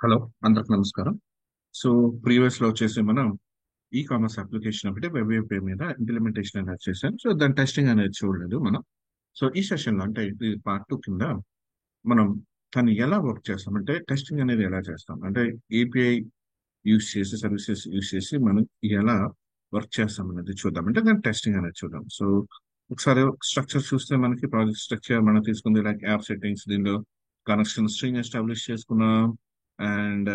Hello, అందరికి నమస్కారం. So previous లో వచ్చేసి మనం ఈ కామర్స్ అప్లికేషన్ ఒకటి వెబ్ ఏపీఐ మీద ఇంప్లిమెంటేషన్ అనేది చేసాం. సో దాని టెస్టింగ్ అనేది చూడలేదు మనం. సో ఈ సెషన్ లో అంటే ఇది పార్ట్ 2 కింద మనం దాన్ని ఎలా వర్క్ చేస్తాం అంటే టెస్టింగ్ అనేది ఎలా చేస్తాం అంటే ఏపీఐ యూస్ చేసి సర్వీసెస్ యూస్ చేసి మనం ఎలా వర్క్ చేస్తాం అనేది చూద్దాం. అంటే దాని టెస్టింగ్ అనేది చూద్దాం. సో ఒకసారి స్ట్రక్చర్ చూస్తే మనకి ప్రాజెక్ట్ స్ట్రక్చర్ మనం తీసుకుంది లైక్ యాప్ సెట్టింగ్స్, దీనిలో కనెక్షన్ స్ట్రింగ్ ఎస్టాబ్లిష్ చేసుకున్నాం. అండ్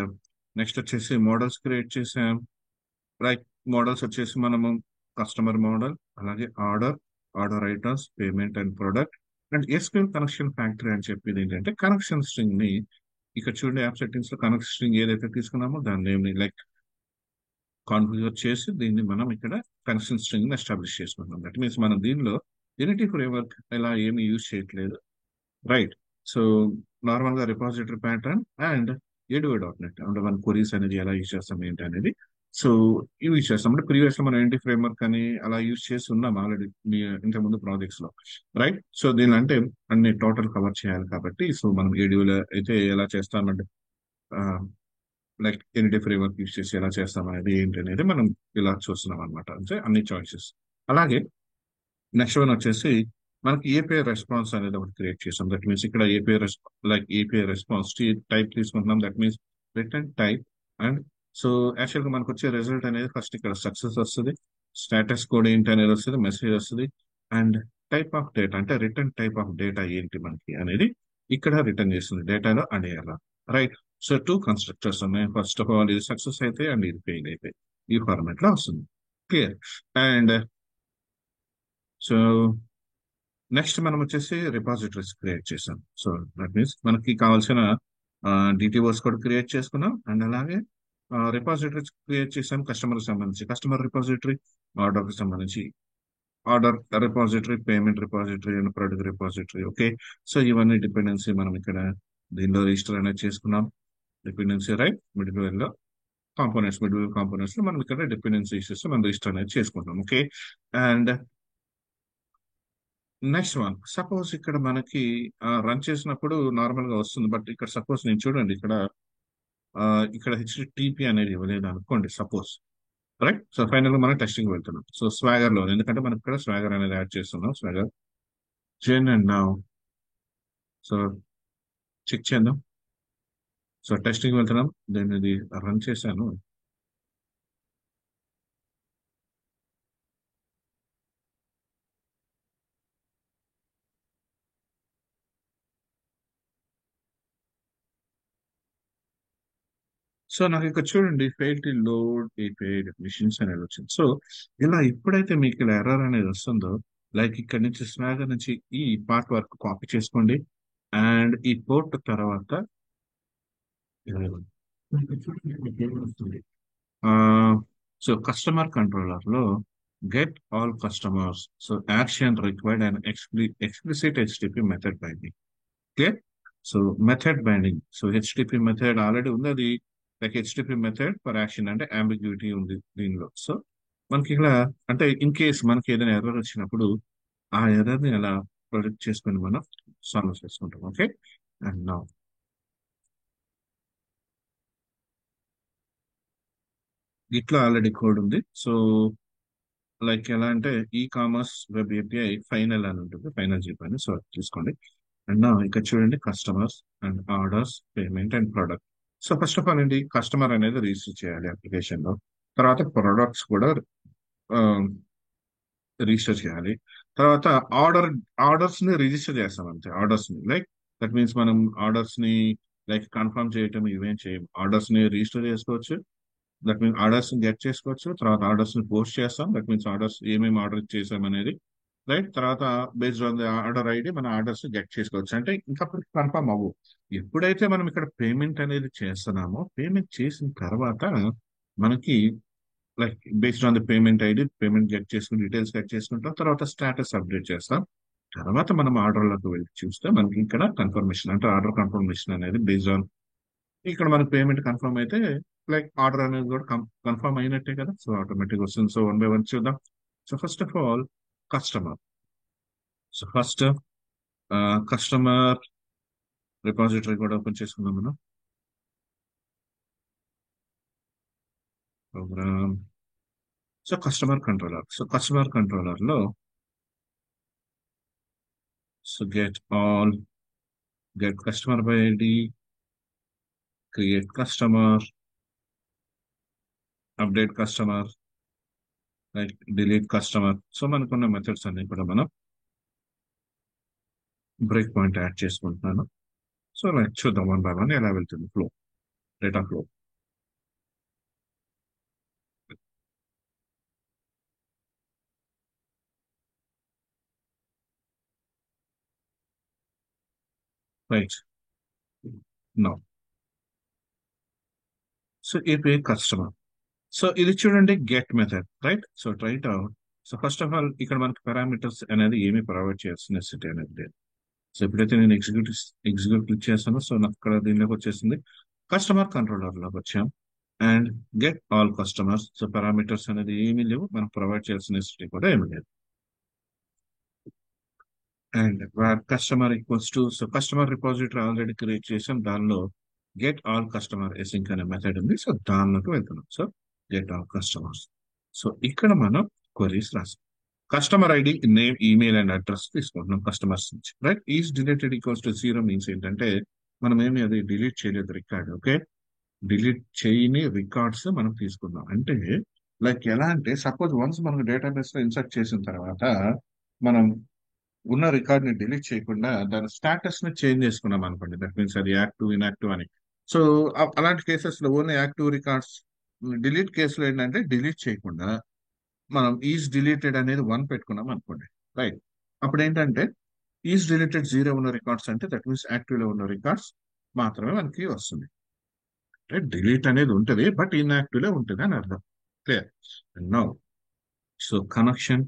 నెక్స్ట్ వచ్చేసి మోడల్స్ క్రియేట్ చేసాం. లైక్ మోడల్స్ వచ్చేసి మనము కస్టమర్ మోడల్, అలాగే order, order items, payment and product, and SQL connection factory అని చెప్పేది ఏంటంటే కనెక్షన్ స్ట్రింగ్ ని ఇక్కడ చూడండి యాప్ సెట్టింగ్స్ లో కనెక్షన్ స్ట్రింగ్ ఏదైతే తీసుకున్నామో దాని నేమ్ ని లైక్ కాన్ఫిగర్ చేసి దీన్ని మనం ఇక్కడ కనెక్షన్ స్ట్రింగ్ ని ఎస్టాబ్లిష్ చేసుకుంటాం. దట్ మీన్స్ మనం దీనిలో యూనిటీ ఫ్రేమ్వర్క్ ఇలా ఏమి యూజ్ చేయట్లేదు, రైట్? సో నార్మల్ గా రిపాజిటరీ ప్యాటర్న్ అండ్ ADO.NET అంటే మన క్వరీస్ అనేది ఎలా యూజ్ చేస్తాం ఏంటి అనేది. సో ఇవి యూజ్ చేస్తాం అంటే ప్రీవియస్ లో మనం యూనిటీ ఫ్రేమ్వర్క్ అని అలా యూజ్ చేసి ఉన్నాం ఆల్రెడీ ఇంతకుముందు ప్రాజెక్ట్స్ లో, రైట్? సో దీని అంటే అన్ని టోటల్ కవర్ చేయాలి కాబట్టి సో మనం ఏడియోలో అయితే ఎలా చేస్తామంటే లైక్ యూనిటీ ఫ్రేమ్వర్క్ యూజ్ చేసి ఎలా చేస్తాం అనేది ఏంటి అనేది మనం ఇలా చూస్తున్నాం అనమాట. అంటే అన్ని చాయిసెస్. అలాగే నెక్స్ట్ వన్ వచ్చేసి మనకి ఏపీఐ రెస్పాన్స్ అనేది ఒకటి క్రియేట్ చేసాం. దట్ మీన్స్ ఇక్కడ ఏపీఐ రెస్పాన్స్ టైప్ తీసుకుంటున్నాం. That means return type. And so actual గా మనకు వచ్చే రిజల్ట్ అనేది ఫస్ట్ ఇక్కడ సక్సెస్ వస్తుంది, స్టేటస్ కోడ్ ఏంటి అనేది వస్తుంది, మెసేజ్ వస్తుంది, అండ్ టైప్ ఆఫ్ డేటా అంటే రిటర్న్ టైప్ ఆఫ్ డేటా ఏంటి మనకి అనేది ఇక్కడ రిటర్న్ చేస్తుంది డేటాలో అనేయాల, రైట్? సో టూ కన్స్ట్రక్టర్స్ ఉన్నాయి. ఫస్ట్ ఆఫ్ ఆల్ ఇది సక్సెస్ అయితే అండ్ ఇది ఫెయిల్ అయితే ఈ ఫార్మాట్ లో వస్తుంది. క్లియర్? అండ్ సో నెక్స్ట్ మనం వచ్చేసి రిపాజిటరీస్ క్రియేట్ చేసాం. సో దట్ మీన్స్ మనకి కావాల్సిన డిటిఓస్ కూడా క్రియేట్ చేసుకున్నాం. అండ్ అలాగే రిపాజిటరీస్ క్రియేట్ చేసాం కస్టమర్ సంబంధించి కస్టమర్ రిపాజిటరీ, ఆర్డర్ కి సంబంధించి order repository, payment repository and product repository. Okay, so ఇవన్నీ డిపెండెన్సీ మనం ఇక్కడ దీనిలో రిజిస్టర్ అనేది చేసుకున్నాం. డిపెండెన్సీ రైట్ మిడిల్ లో మిడిల్ కాంపోనెంట్స్ లో మనం ఇక్కడ డిపెండెన్సీ ఇష్యూస్ మనం రిజిస్టర్ అనేది చేసుకుంటాం. Okay, and next one suppose ఇక్కడ మనకి రన్ చేసినప్పుడు నార్మల్ గా వస్తుంది. బట్ ఇక్కడ సపోజ్ నేను చూడండి ఆ, ఇక్కడ హెచ్టిటిపి అనేది ఇవ్వలేదు అనుకోండి సపోజ్, రైట్? సో ఫైనల్ గా మనం టెస్టింగ్ వెళ్తున్నాం. సో స్వాగర్ లో ఎందుకంటే మనం ఇక్కడ స్వాగర్ అనేది యాడ్ చేస్తున్నాం. Swagger gen and now so check చేద్దాం. సో టెస్టింగ్ వెళ్తున్నాం. నేను ఇది రన్ చేశాను. సో నాకు ఇక్కడ చూడండి fail to load API definitions అనేది వచ్చింది. సో ఇలా ఎప్పుడైతే మీకు ఇలా ఎర్రర్ అనేది వస్తుందో లైక్ ఇక్కడ నుంచి స్వాగర్ నుంచి ఈ పార్ట్ వరకు కాపీ చేసుకోండి. అండ్ ఈ పోర్ట్ తర్వాత సో కస్టమర్ కంట్రోలర్ లో get all customers so action required and explicit HTTP method binding. Clear? So method binding, so HTTP method already ఉంది. అది like HTTP method for action అంటే ambiguity ఉంది దీనిలో. So మనకి ఇలా అంటే ఇన్ కేస్ మనకి ఏదైనా ఎర్రర్ వచ్చినప్పుడు ఆ ఎర్రర్ ని ఎలా ప్రొజెక్ట్ చేసుకొని మనం సాల్వ్ చేసుకుంటాం. ఓకే, అండ్ నౌ ఇట్లా ఆల్రెడీ కోడ్ ఉంది. సో లైక్ ఎలా అంటే e commerce web API final అని ఉంటుంది, ఫైనల్ జీప్ అని. సో అది చూసుకోండి. అండ్ ఇక్కడ చూడండి customers and orders, payment and product. So first of all ఏంటి కస్టమర్ అనేది రిజిస్టర్ చేయాలి అప్లికేషన్ లో. తర్వాత ప్రొడక్ట్స్ కూడా రిజిస్టర్ చేయాలి. తర్వాత ఆర్డర్ ఆర్డర్స్ ని రిజిస్టర్ చేస్తాం అంతే. ఆర్డర్స్ ని లైక్ దట్ మీన్స్ మనం ఆర్డర్స్ ని లైక్ కన్ఫర్మ్ చేయటం ఇవేం చేయం. ఆర్డర్స్ ని రిజిస్టర్ చేసుకోవచ్చు. దట్ మీన్స్ ఆర్డర్స్ ని గెట్ చేసుకోవచ్చు. తర్వాత ఆర్డర్స్ ని పోస్ట్ చేస్తాం. దట్ మీన్స్ ఆర్డర్స్ ఏమేమి ఆర్డర్ చేసాం అనేది, రైట్? తర్వాత based on the order ID మన ఆర్డర్స్ గెట్ చేసుకోవచ్చు. అంటే ఇంకా కన్ఫర్మ్ అవ్వు. ఎప్పుడైతే మనం ఇక్కడ పేమెంట్ అనేది చేస్తున్నామో పేమెంట్ చేసిన తర్వాత మనకి like based on the payment ID payment get చేసుకుని డీటెయిల్స్ గెట్ చేసుకుంటాం. తర్వాత స్టేటస్ అప్డేట్ చేస్తాం. తర్వాత మనం ఆర్డర్లకు వెళ్ళి చూస్తే మనకి ఇక్కడ కన్ఫర్మేషన్ అంటే ఆర్డర్ కన్ఫర్మేషన్ అనేది బేస్డ్ ఆన్ ఇక్కడ మనకి పేమెంట్ కన్ఫర్మ్ అయితే లైక్ ఆర్డర్ అనేది కూడా కన్ఫర్మ్ అయినట్టే కదా. సో ఆటోమేటిక్ వస్తుంది. సో వన్ బై వన్ చూద్దాం. So first of all customer. So first customer repository కూడా ఓపెన్ చేసుకుందాం మనం. program. So customer controller. So customer controller lo, so get all, get customer by ID, create customer, update customer, right? Delete customer. So మనకున్న methods అన్ని కూడా మనం break point add చేసుకుంటున్నాను. So like చూద్దాం one by one ఎలా వెళ్తుంది flow, data flow. Right now so API customer. So ఇది చూడండి get method, right? So right out. So first of all ఇక్కడ మనకి పారామీటర్స్ అనేది ఏమి ప్రొవైడ్ చేయాల్సిన నెసెసిటీ అనేది లేదు. సో ఎప్పుడైతే నేను ఎగ్జిక్యూట్ క్లిక్ చేస్తానో సో నాకు ఇక్కడ దీనిలోకి వచ్చేసింది. కస్టమర్ కంట్రోలర్ లోకి వచ్చాం and get all customers. So parameters అనేది ఏమీ లేవు, మనం ప్రొవైడ్ చేయాల్సిన నెసెసిటీ కూడా ఏమీ లేదు. And customer equals to, so customer repository already create చేసాం, దానిలో గెట్ ఆల్ కస్టమర్ ఎసింక్ అనే మెథడ్ ఉంది. సో దానిలోకి వెళ్తున్నాం. So get all customers. So ఇక్కడ మనం క్వరీస్ రాస్తాం. Customer ID, name, email and address తీసుకుంటున్నాం కస్టమర్స్ నుంచి, right? Is deleted equals to zero means ఏంటంటే మనం ఏమి అది డిలీట్ చేయలేదు రికార్డ్. ఓకే, డిలీట్ చేయని రికార్డ్స్ మనం తీసుకుందాం. అంటే లైక్ ఎలా అంటే సపోజ్ వన్స్ మనం డేటాబేస్ లో ఇన్సర్ట్ చేసిన తర్వాత మనం ఉన్న రికార్డ్ ని డిలీట్ చేయకుండా దాని స్టాటస్ ని చేంజ్ చేసుకున్నాం అనుకోండి, దట్ మీన్స్ అది యాక్టివ్ ఇన్యాక్టివ్ అని. సో అలాంటి కేసెస్ లో ఓన్లీ యాక్టివ్ రికార్డ్స్. డిలీట్ కేసులో ఏంటంటే డిలీట్ చేయకుండా మనం ఈజ్ డిలీటెడ్ అనేది వన్ పెట్టుకున్నాం అనుకోండి, రైట్? అప్పుడు ఏంటంటే ఈజ్ డిలీటెడ్ జీరో ఉన్న రికార్డ్స్ అంటే దట్ మీన్స్ యాక్టివ్ లో ఉన్న రికార్డ్స్ మాత్రమే మనకి వస్తుంది. రైట్? డిలీట్ అనేది ఉంటుంది బట్ ఇన్యాక్టివ్ లో ఉంటుంది అని అర్థం. Clear? Now so connection.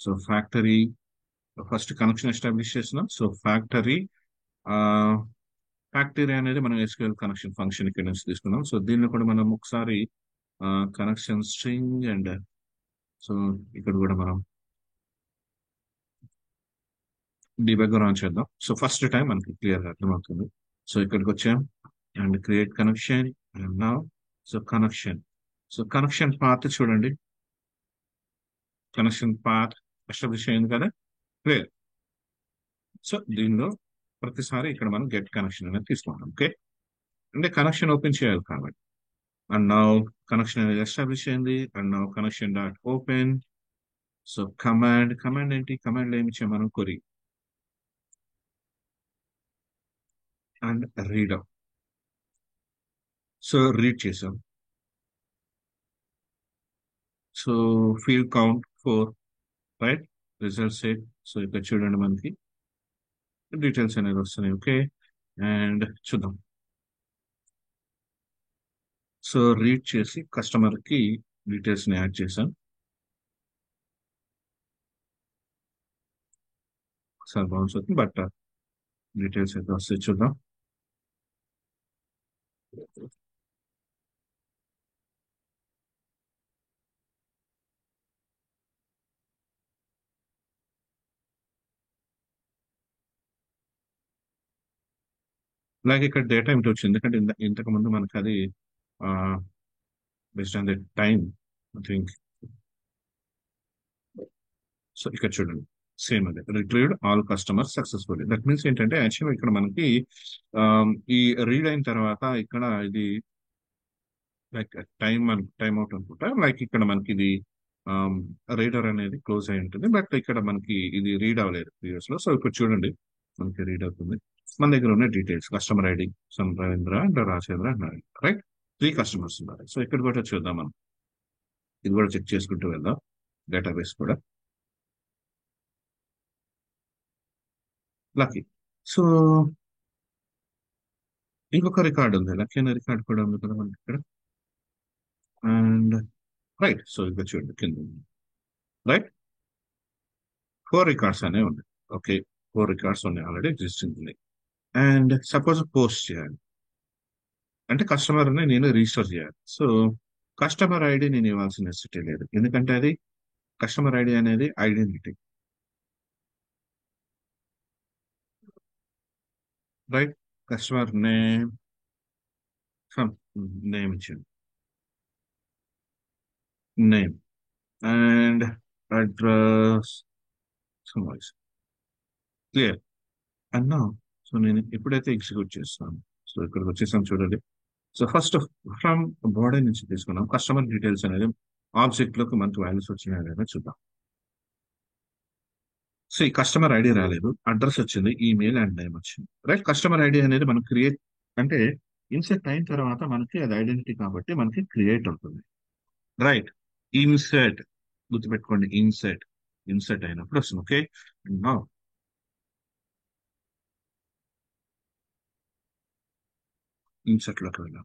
So factory, first connection establish చేస్తున్నాం. సో ఫ్యాక్టరీ, ఫ్యాక్టరీ అనేది మనం ఎస్క్యూఎల్ కనెక్షన్ ఫంక్షన్ ఇక్కడ నుంచి తీసుకున్నాం. సో దీన్ని కూడా మనం ఒకసారి కనెక్షన్ స్ట్రింగ్ అండ్ సో ఇక్కడ కూడా మనం డీబగ్గర్ ఆన్ చేద్దాం. సో ఫస్ట్ టైం మనకి క్లియర్ గా అర్థమవుతుంది. సో ఇక్కడికి వచ్చాం and create connection and now so connection. So connection path చూడండి, కనెక్షన్ పాత్ ఎస్టాబ్లిష్ అయింది కదా, క్లియర్? సో దీనిలో ప్రతిసారి ఇక్కడ మనం గెట్ కనెక్షన్ అనేది తీసుకుంటాం. ఓకే, అంటే కనెక్షన్ ఓపెన్ చేయాలి కాబట్టి. అండ్ నౌ కనెక్షన్ అనేది ఎస్టాబ్లిష్ అయింది and now connection dot open. So command ఏంటి, కమాండ్ ఏమి ఇచ్చాం మనం, కొరి అండ్ రీడ్. సో రీడ్ చేసాం. So field count 4, right? Result set. So ఇక్కడ చూడండి మనకి డీటెయిల్స్ అనేది వస్తున్నాయి. ఓకే, అండ్ చూద్దాం. సో రీడ్ చేసి కస్టమర్ కి డీటెయిల్స్ ని యాడ్ చేసాం. సార్ బౌన్స్ అవుతుంది బట్ డీటెయిల్స్ అయితే వస్తాయి, చూద్దాం. అలాగే ఇక్కడ డేటా ఏమిటి వచ్చింది, ఎందుకంటే ఇంతకు ముందు మనకి అది based on the time I think. So ఇక్కడ చూడండి సేమ్ అదే retrieved all customers successfully. That means ఏంటంటే యాక్చువల్గా ఇక్కడ మనకి ఈ రీడ్ అయిన తర్వాత ఇక్కడ ఇది లైక్ టైం అవుట్ అనుకుంటా. లైక్ ఇక్కడ మనకి ఇది రీడర్ అనేది క్లోజ్ అయి ఉంటుంది బట్ ఇక్కడ మనకి ఇది రీడ్ అవ్వలేదు ప్రీవియస్ లో. సో ఇప్పుడు చూడండి మనకి రీడ్ అవుతుంది. మన దగ్గర ఉన్న డీటెయిల్స్ కస్టమర్ ఐడి సన్ రవీంద్ర అండ్ రాజేంద్ర అన్నారు, రైట్? 3 కస్టమర్స్ ఉన్నారు. సో ఇక్కడ కూడా చూద్దాం మనం, ఇది కూడా చెక్ చేసుకుంటూ వెళ్దాం డేటాబేస్ కూడా. లక్కీ. సో ఇంకొక రికార్డ్ ఉంది, లక్కీ అనే రికార్డ్ కూడా ఉంది కదా మనకి ఇక్కడ. అండ్ రైట్, సో ఇక్కడ చూడండి కింద రైట్ 4 రికార్డ్స్ అనేవి ఉన్నాయి. ఓకే, 4 రికార్డ్స్ ఉన్నాయి, ఆల్రెడీ ఎగ్జిస్టింగ్ ఉంది. అండ్ సపోజ్ పోస్ట్ చేయాలి అంటే కస్టమర్ ని నేను రిజిస్టర్ చేయాలి. సో కస్టమర్ ఐడి నేను ఇవ్వాల్సిన నెసెసిటీ లేదు, ఎందుకంటే అది కస్టమర్ ఐడి అనేది identity, right? Customer name, name ఇచ్చాను. నేమ్ అండ్ అడ్రస్ క్లియర్ అన్నా. సో నేను ఎప్పుడైతే ఎగ్జిక్యూట్ చేస్తాను, సో ఇక్కడికి వచ్చేసాం చూడండి. సో ఫస్ట్ ఫ్రమ్ బాడీ నుంచి తీసుకున్నాం కస్టమర్ డీటెయిల్స్ అనేది ఆబ్జెక్ట్ లోకి మనకి వాల్యూస్ వచ్చినాయి లేదా చూద్దాం. సో ఈ కస్టమర్ ఐడి రాలేదు, అడ్రస్ వచ్చింది, ఈమెయిల్ అండ్ నేమ్ వచ్చింది. రైట్, కస్టమర్ ఐడి అనేది మనం క్రియేట్ అంటే ఇన్సెట్ అయిన తర్వాత మనకి అది ఐడెంటిటీ కాబట్టి మనకి క్రియేట్ అవుతుంది. రైట్, ఇన్సెట్ గుర్తుపెట్టుకోండి, ఇన్సెట్ ఇన్సెట్ అయినప్పుడు వస్తుంది. ఓకే, నౌ ఇన్సెట్ లోకి వెళ్ళాం.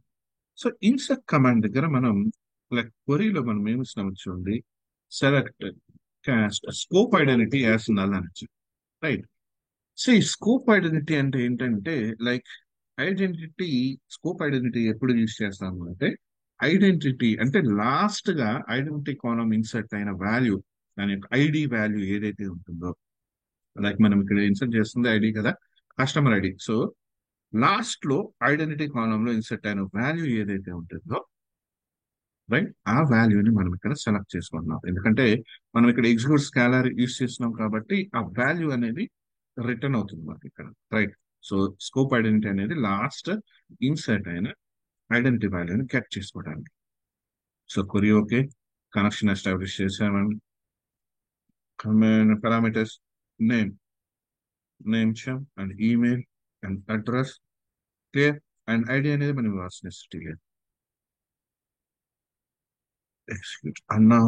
సో ఇన్సెట్ కమాండ్ దగ్గర మనం లైక్ క్వరీలో మనం ఏమి ఇస్తున్నాం చూడండి, select cost scope identity as null అని ఇచ్చాం. రైట్, సో ఈ స్కోప్ ఐడెంటిటీ అంటే ఏంటంటే లైక్ ఐడెంటిటీ, స్కోప్ ఐడెంటిటీ ఎప్పుడు యూజ్ చేస్తాము అంటే ఐడెంటిటీ అంటే లాస్ట్ గా ఐడెంటిటీ కాలం ఇన్సర్ట్ అయిన వాల్యూ, దాని యొక్క ఐడి వాల్యూ ఏదైతే ఉంటుందో, లైక్ మనం ఇక్కడ ఇన్సర్ట్ చేస్తుంది ఐడి కదా, కస్టమర్ ఐడి. సో లాస్ట్ లో ఐడెంటిటీ కాలంలో ఇన్సర్ట్ అయిన వాల్యూ ఏదైతే ఉంటుందో, రైట్, ఆ వాల్యూని మనం ఇక్కడ సెలెక్ట్ చేసుకుంటున్నాం. ఎందుకంటే మనం ఇక్కడ ఎగ్జిక్యూట్ స్కాలర్ యూస్ చేస్తున్నాం కాబట్టి ఆ వాల్యూ అనేది రిటర్న్ అవుతుంది మనకి ఇక్కడ. రైట్, సో స్కోప్ ఐడెంటిటీ అనేది లాస్ట్ ఇన్సర్ట్ అయిన ఐడెంటిటీ వాల్యూని గెట్ చేసుకోవడానికి. సో కొరి ఓకే, కనెక్షన్ ఎస్టాబ్లిష్ చేసామండి. పారామీటర్స్ నేమ్, నేమ్ ఇచ్చాం and email and address clear, and ID అనేది మనం ఇవ్వాల్సిన నెసెసిటీ లేదు. ఎగ్జిక్యూట్ అన్నా.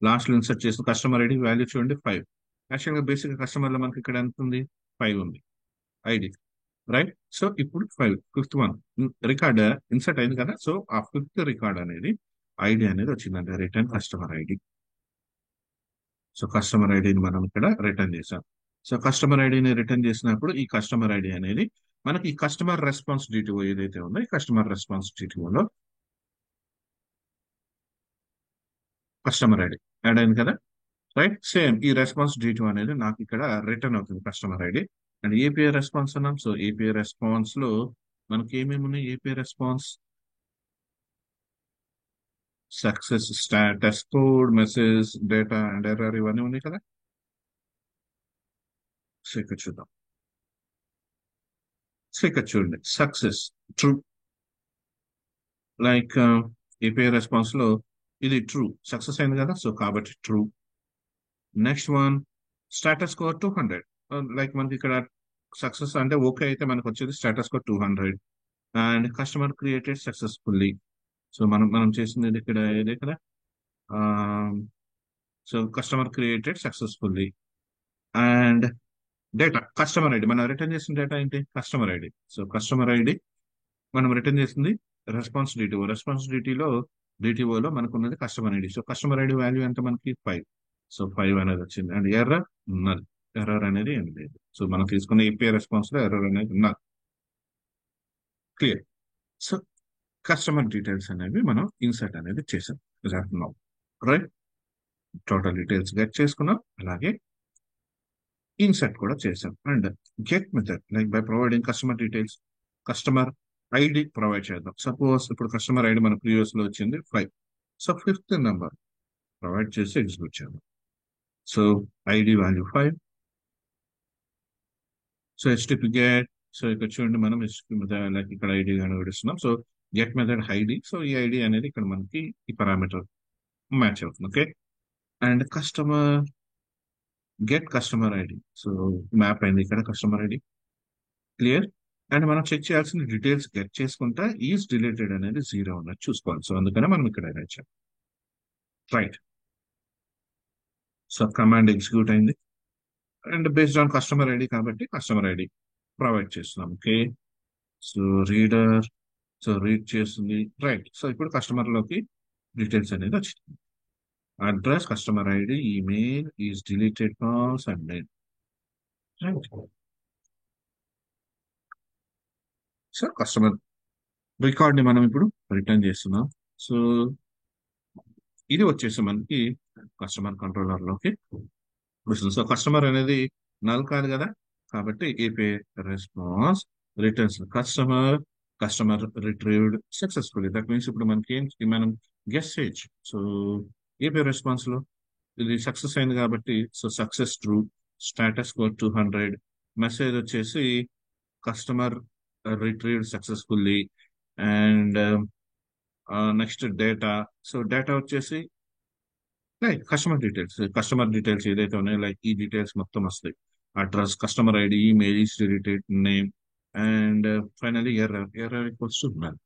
లాస్ట్ లో ఇన్సర్ట్ చేసిన కస్టమర్ ఐడి వాల్యూ చూడండి 5. యాక్చువల్గా బేసిక్ కస్టమర్ లో మనకి ఇక్కడ ఎంత ఉంది, 5 ఉంది ఐడి. రైట్, సో ఇప్పుడు 5 ఫిఫ్త్ వన్ రికార్డ్ ఇన్సర్ట్ అయింది కదా, సో ఆ ఫిఫ్త్ రికార్డ్ అనేది ఐడి అనేది వచ్చిందంటే return customer ID. So customer ఐడిని మనం ఇక్కడ రిటర్న్ చేసాం. సో కస్టమర్ ఐడిని రిటర్న్ చేసినప్పుడు ఈ కస్టమర్ ఐడి అనేది మనకి ఈ కస్టమర్ రెస్పాన్స్ డిటిఓ ఏదైతే ఉందో ఈ కస్టమర్ రెస్పాన్స్ డిటిఓలో కస్టమర్ ఐడి యాడ్ అయింది కదా. రైట్, సేమ్ ఈ రెస్పాన్స్ డిటిఓ అనేది నాకు ఇక్కడ రిటర్న్ అవుతుంది customer ID. And API response అన్నాం. సో ఏపీఐ రెస్పాన్స్ లో మనకి ఏమేమి ఉన్నాయి, API response success status code message data and error ఇవన్నీ ఉన్నాయి కదా. సో ఇక్కడ చూద్దాం. సో ఇక్కడ చూడండి success true, like API response లో ఇది ట్రూ, సక్సెస్ అయింది కదా, సో కాబట్టి true. Next one status score 200, like మనకి ఇక్కడ సక్సెస్ అంటే ఓకే అయితే మనకు వచ్చేది status score 200 and customer created successfully. So మనం చేసింది ఇది ఇక్కడ ఇది ఇక్కడ so customer created successfully and data customer ID, మనం రిటర్న్ చేసిన డేటా ఏంటి, customer ID. So customer ID మనం రిటర్న్ చేసింది రెస్పాన్స్ డిటిఓ, రెస్పాన్స్ డిటిఓలో మనకు ఉన్నది customer ID. So customer ID value ఎంత మనకి 5, సో 5 అనేది వచ్చింది. అండ్ ఎర్రర్ ఉన్నది, ఎర్రర్ అనేది ఏం లేదు. సో మనం తీసుకున్న ఏపీఐ రెస్పాన్స్ లో ఎర్రర్ అనేది ఉన్నది. క్లియర్, సో కస్టమర్ డీటెయిల్స్ అనేవి మనం ఇన్సర్ట్ అనేది చేసాం రైట్. టోటల్ డీటెయిల్స్ గెట్ చేసుకున్నాం, అలాగే ఇన్సర్ట్ కూడా చేసాం. And get method like by providing customer details, customer ID provide చేద్దాం. సపోజ్ ఇప్పుడు కస్టమర్ ఐడి మన ప్రీవియస్ లో వచ్చింది 5, సో ఫిఫ్త్ నెంబర్ ప్రొవైడ్ చేసి ఎగ్జిక్యూట్ చేద్దాం. So ID value 5, so HTTP get. So ఇక్కడ చూడండి మనం లైక్ ఇక్కడ ఐడి కనుగొడిస్తున్నాం. So get method ID, so ఈ ఐడి అనేది ఇక్కడ మనకి ఈ పారామీటర్ మ్యాచ్ అవుతుంది. Okay, and customer get customer ID, so map అయింది ఇక్కడ కస్టమర్ ఐడి. క్లియర్, అండ్ మనం చెక్ చేయాల్సిన డీటెయిల్స్ గెట్ చేసుకుంటా ఈజ్ డిలీటెడ్ అనేది 0 ఉన్నది చూసుకోవాలి. సో అందుకనే మనం ఇక్కడ రాచాం. రైట్, సో కమాండ్ ఎగ్జిక్యూట్ అయింది and based on customer ID కాబట్టి కస్టమర్ ఐడి ప్రొవైడ్ చేస్తున్నాం. Okay, so reader, so read చేస్తుంది. రైట్, సో ఇప్పుడు కస్టమర్ లోకి డీటెయిల్స్ అనేది వచ్చింది. Address, customer ID, email, is deleted calls and name. Right, so customer record ని మనం ఇప్పుడు రిటర్న్ చేస్తున్నాం. సో ఇది వచ్చేసి మనకి కస్టమర్ కంట్రోలర్ లోకి వస్తుంది. సో కస్టమర్ అనేది నల్ కాదు కదా, కాబట్టి AP response returns customer, customer retrieved successfully. That means ఇప్పుడు మనకి మనం గెస్ చేయొచ్చు. సో ఏపీ రెస్పాన్స్ లో ఇది సక్సెస్ అయింది కాబట్టి so success true, status code 200, message వచ్చేసి customer retrieved successfully. And next data. So data వచ్చేసి లైక్ కస్టమర్ డీటెయిల్స్ ఏదైతే ఉన్నాయో లైక్ ఈ డీటెయిల్స్ మొత్తం వస్తాయి. Address, customer ID, email, is deleted, name. And finally error equals to null.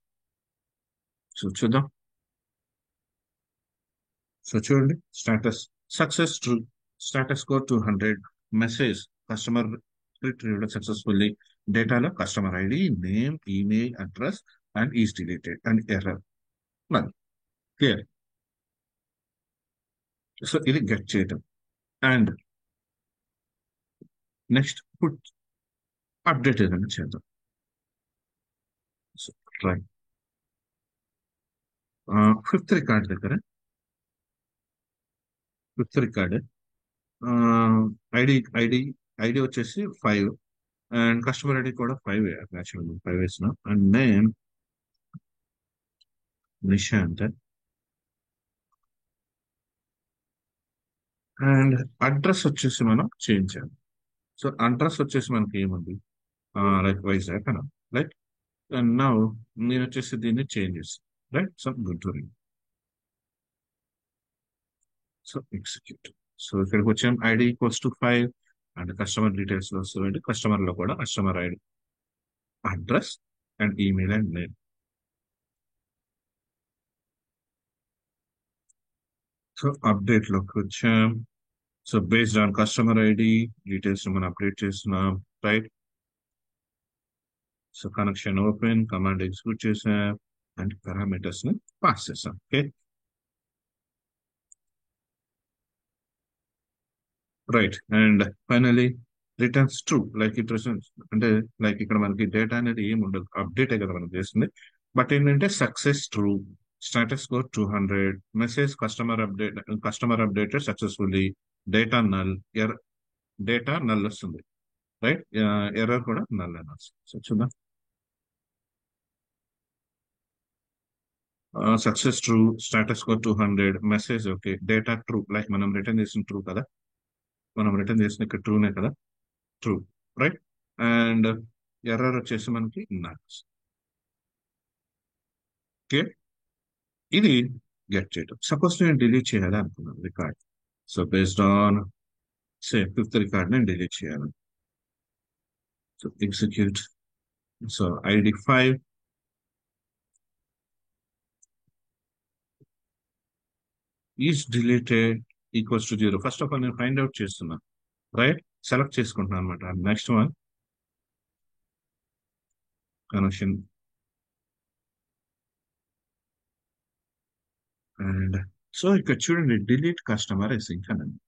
So చూద్దాం. So చూడండి, status success true, status code 200, message customer retrieved successfully, డేటాలో customer ID, name, email, address and is deleted and error null. Clear. So ఇది get చేయటం. And next put update ఏదైనా చేద్దాం. So try fifth record దగ్గర fifth record ID ID ID వచ్చేసి 5 and customer ID కూడా 5 actually 5 వేసిన. And name Nishant. And address వచ్చేసి మనం చేంజ్ చేయాలి. సో అడ్రస్ వచ్చేసి మనకి ఏముంది, లైక్ వైజాగ్ అన్న, లైక్ నౌ నేను వచ్చేసి దీన్ని చేంజ్ చేస్తాను. Right, so Guntur. So execute. So ఇక్కడికి వచ్చాం, ID equals to 5 and customer details లో వస్తుంది. కస్టమర్ లో కూడా customer ID, address and email and name. So update లోకి వచ్చాం. So based on customer ID details మనం అప్డేట్ చేస్తున్నాం. Right. So connection open, command execute చేసాం అండ్ పారామీటర్స్ ని పాస్ చేసాం. Okay. Right. And finally returns true, like it returns అంటే like ఇక్కడ మనకి డేటా అనేది ఏమి ఉండదు, అప్డేటే కదా మనం చేస్తుంది. బట్ ఏంటంటే success true, status code 200, message customer updated successfully, data null, data null వస్తుంది. రైట్. ఎర్రర్ కూడా నల్ అని వస్తుంది. సో చూద్దాం. Success true, status code 200, message okay, data true, like మనం రిటర్న్ చేసిన ట్రూ కదా, మనం రిటర్న్ చేసిన ఇక్కడ ట్రూనే కదా, ట్రూ. రైట్. అండ్ ఎర్రర్ వచ్చేసి మనకి నల్స్. ఓకే. ఇది గెట్ చేయడం. సపోజ్ నేను డిలీట్ చేయాలి అనుకున్నాను record. So based on fifth record నేను డిలీట్ చేయాలి. So execute. So ID 5 is deleted equals to 0. First of all నేను ఫైండ్ అవుట్ చేస్తున్నాను. రైట్. సెలెక్ట్ చేసుకుంటున్నాను అనమాట. Next one connection. And so ఇక్కడ చూడండి, డిలీట్ కస్టమర్ సింక్ అనండి.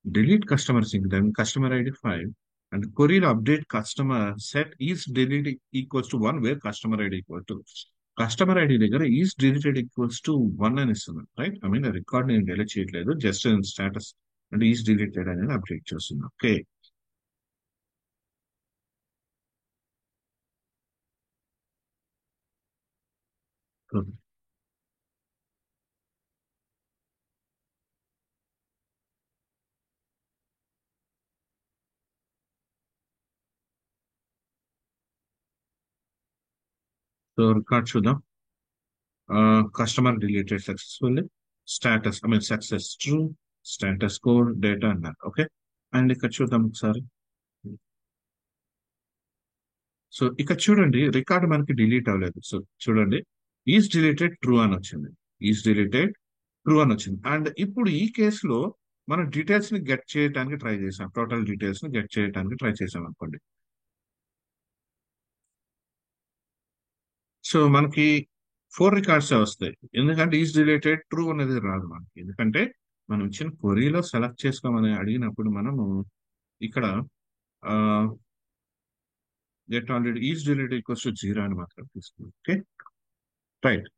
Delete customer sync, then customer ID 5 and query update customer set is deleted equals to 1 where customer ID equal to customer ID దగ్గర is deleted equals to 1 అని ఇస్తున్నాను. Right. I mean record నేను delete చేయట్లేదు, just status అంటే is deleted అనేది update చేస్తున్నాను. Okay. So record చూద్దాం. Customer deleted successfully, status I mean success true, status code data అన్నారు. ఓకే. అండ్ ఇక్కడ చూద్దాం ఒకసారి. సో ఇక్కడ చూడండి, రికార్డ్ మనకి డిలీట్ అవ్వలేదు. సో చూడండి, ఈజ్ డిలీటెడ్ ట్రూ అని వచ్చింది, ఈజ్ డిలీటెడ్ ట్రూ అని వచ్చింది. అండ్ ఇప్పుడు ఈ కేసులో మనం డీటెయిల్స్ ని గెట్ చేయడానికి ట్రై చేసాం, టోటల్ డీటెయిల్స్ ని గెట్ చేయడానికి ట్రై చేసాం అనుకోండి. సో మనకి 4 రికార్డ్స్ వస్తాయి, ఎందుకంటే ఈజ్ డిలీటెడ్ ట్రూ అనేది రాదు మనకి, ఎందుకంటే మనం ఇచ్చిన క్వరీలో సెలెక్ట్ చేసుకోమని అడిగినప్పుడు మనము ఇక్కడ get already is deleted equals to 0 అని మాత్రం తీసుకుంటాం. Okay. Right.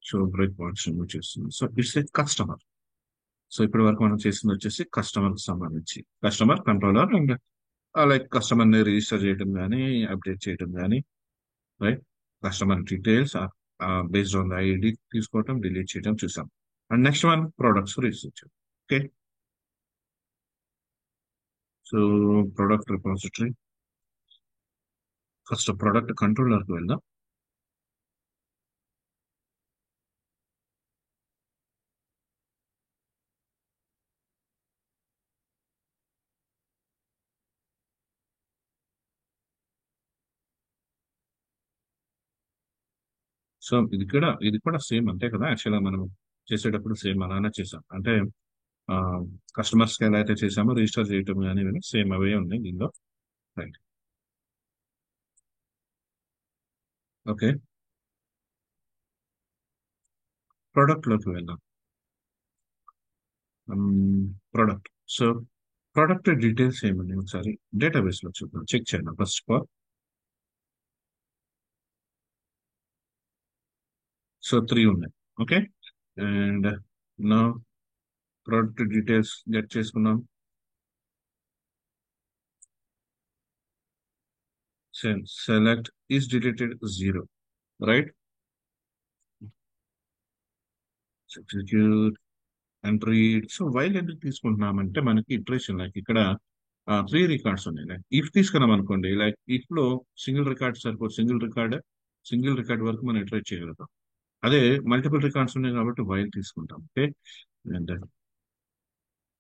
So break points remove చేస్తుంది. So it's a customer. So ఇప్పటి వరకు మనం చేసింది వచ్చేసి కస్టమర్ కి సంబంధించి customer controller and like customer ని రిజిస్టర్ చేయడం కానీ అప్డేట్ చేయడం కానీ. Right. Customer details, based on the ID తీసుకోవటం, డిలీట్ చేయడం చూసాం. And next one products research. Okay, so product repository, first product కంట్రోలర్కి వెళ్దాం. సో ఇది కూడా సేమ్ అంతే కదా. యాక్చువల్గా మనం చేసేటప్పుడు సేమ్ అలానే చేసాం. అంటే కస్టమర్స్కి ఎలా అయితే చేసామో రిజిస్టర్ చేయటం కానీ సేమ్ అవే ఉన్నాయి దీనిలో. రైట్. ఓకే, ప్రోడక్ట్లోకి వెళ్దాం. ప్రోడక్ట్. సో ప్రోడక్ట్ డీటెయిల్స్ ఏమని ఒకసారి డేటాబేస్లో చూద్దాం, చెక్ చేద్దాం ఫస్ట్ ఆఫ్ ఆల్. సో 3 ఉన్నాయి. ఓకే, అండ్ నా ప్రోడక్ట్ డీటెయిల్స్ గెట్ చేసుకున్నాం. Select is deleted 0, right. Execute and read. So while ఎందుకు తీసుకుంటున్నామంటే మనకి ఇటరేషన్ లైక్ ఇక్కడ 3 రికార్డ్స్ ఉన్నాయి. లైక్ ఇఫ్ తీసుకున్నాం అనుకోండి, లైక్ ఇఫ్ లో సింగిల్ రికార్డ్ సరిపోదు, సింగిల్ రికార్డ్ వరకు మనం ఇటరేట్ చేయగలుగుతాం. అదే మల్టిపుల్ రికార్డ్స్ ఉన్నాయి కాబట్టి వైల్ తీసుకుంటాం. ఓకే, అండ్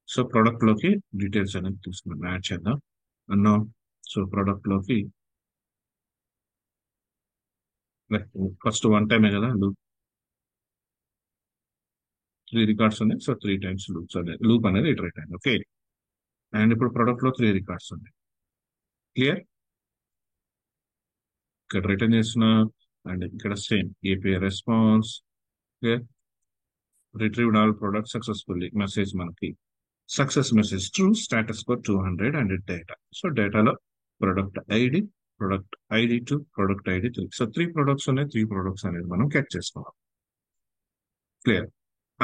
సో ప్రోడక్ట్ లోకి డీటెయిల్స్ అనేది తీసుకున్నాం, యాడ్ చేద్దాం అన్నాం. సో ప్రోడక్ట్ లోకి లైక్ ఫస్ట్ వన్ టైమే కదా, 3 రికార్డ్స్ ఉన్నాయి. సో 3 టైమ్స్ లూప్ అనేది ఇటరేట్ అయింది. ఓకే, అండ్ ఇప్పుడు ప్రొడక్ట్ లో 3 రికార్డ్స్ ఉన్నాయి. క్లియర్. ఇక్కడ రిటర్న్ చేసిన అండ్ ఇక్కడ same API response. Clear. Retrieved all product successfully message మనకి success message true, status score 200 and data. So డేటాలో product ID 2, product ID 3. So 3 products ఉన్నాయి, 3 ప్రొడక్ట్స్ అనేది మనం గెట్ చేసుకోవాలి. క్లియర్.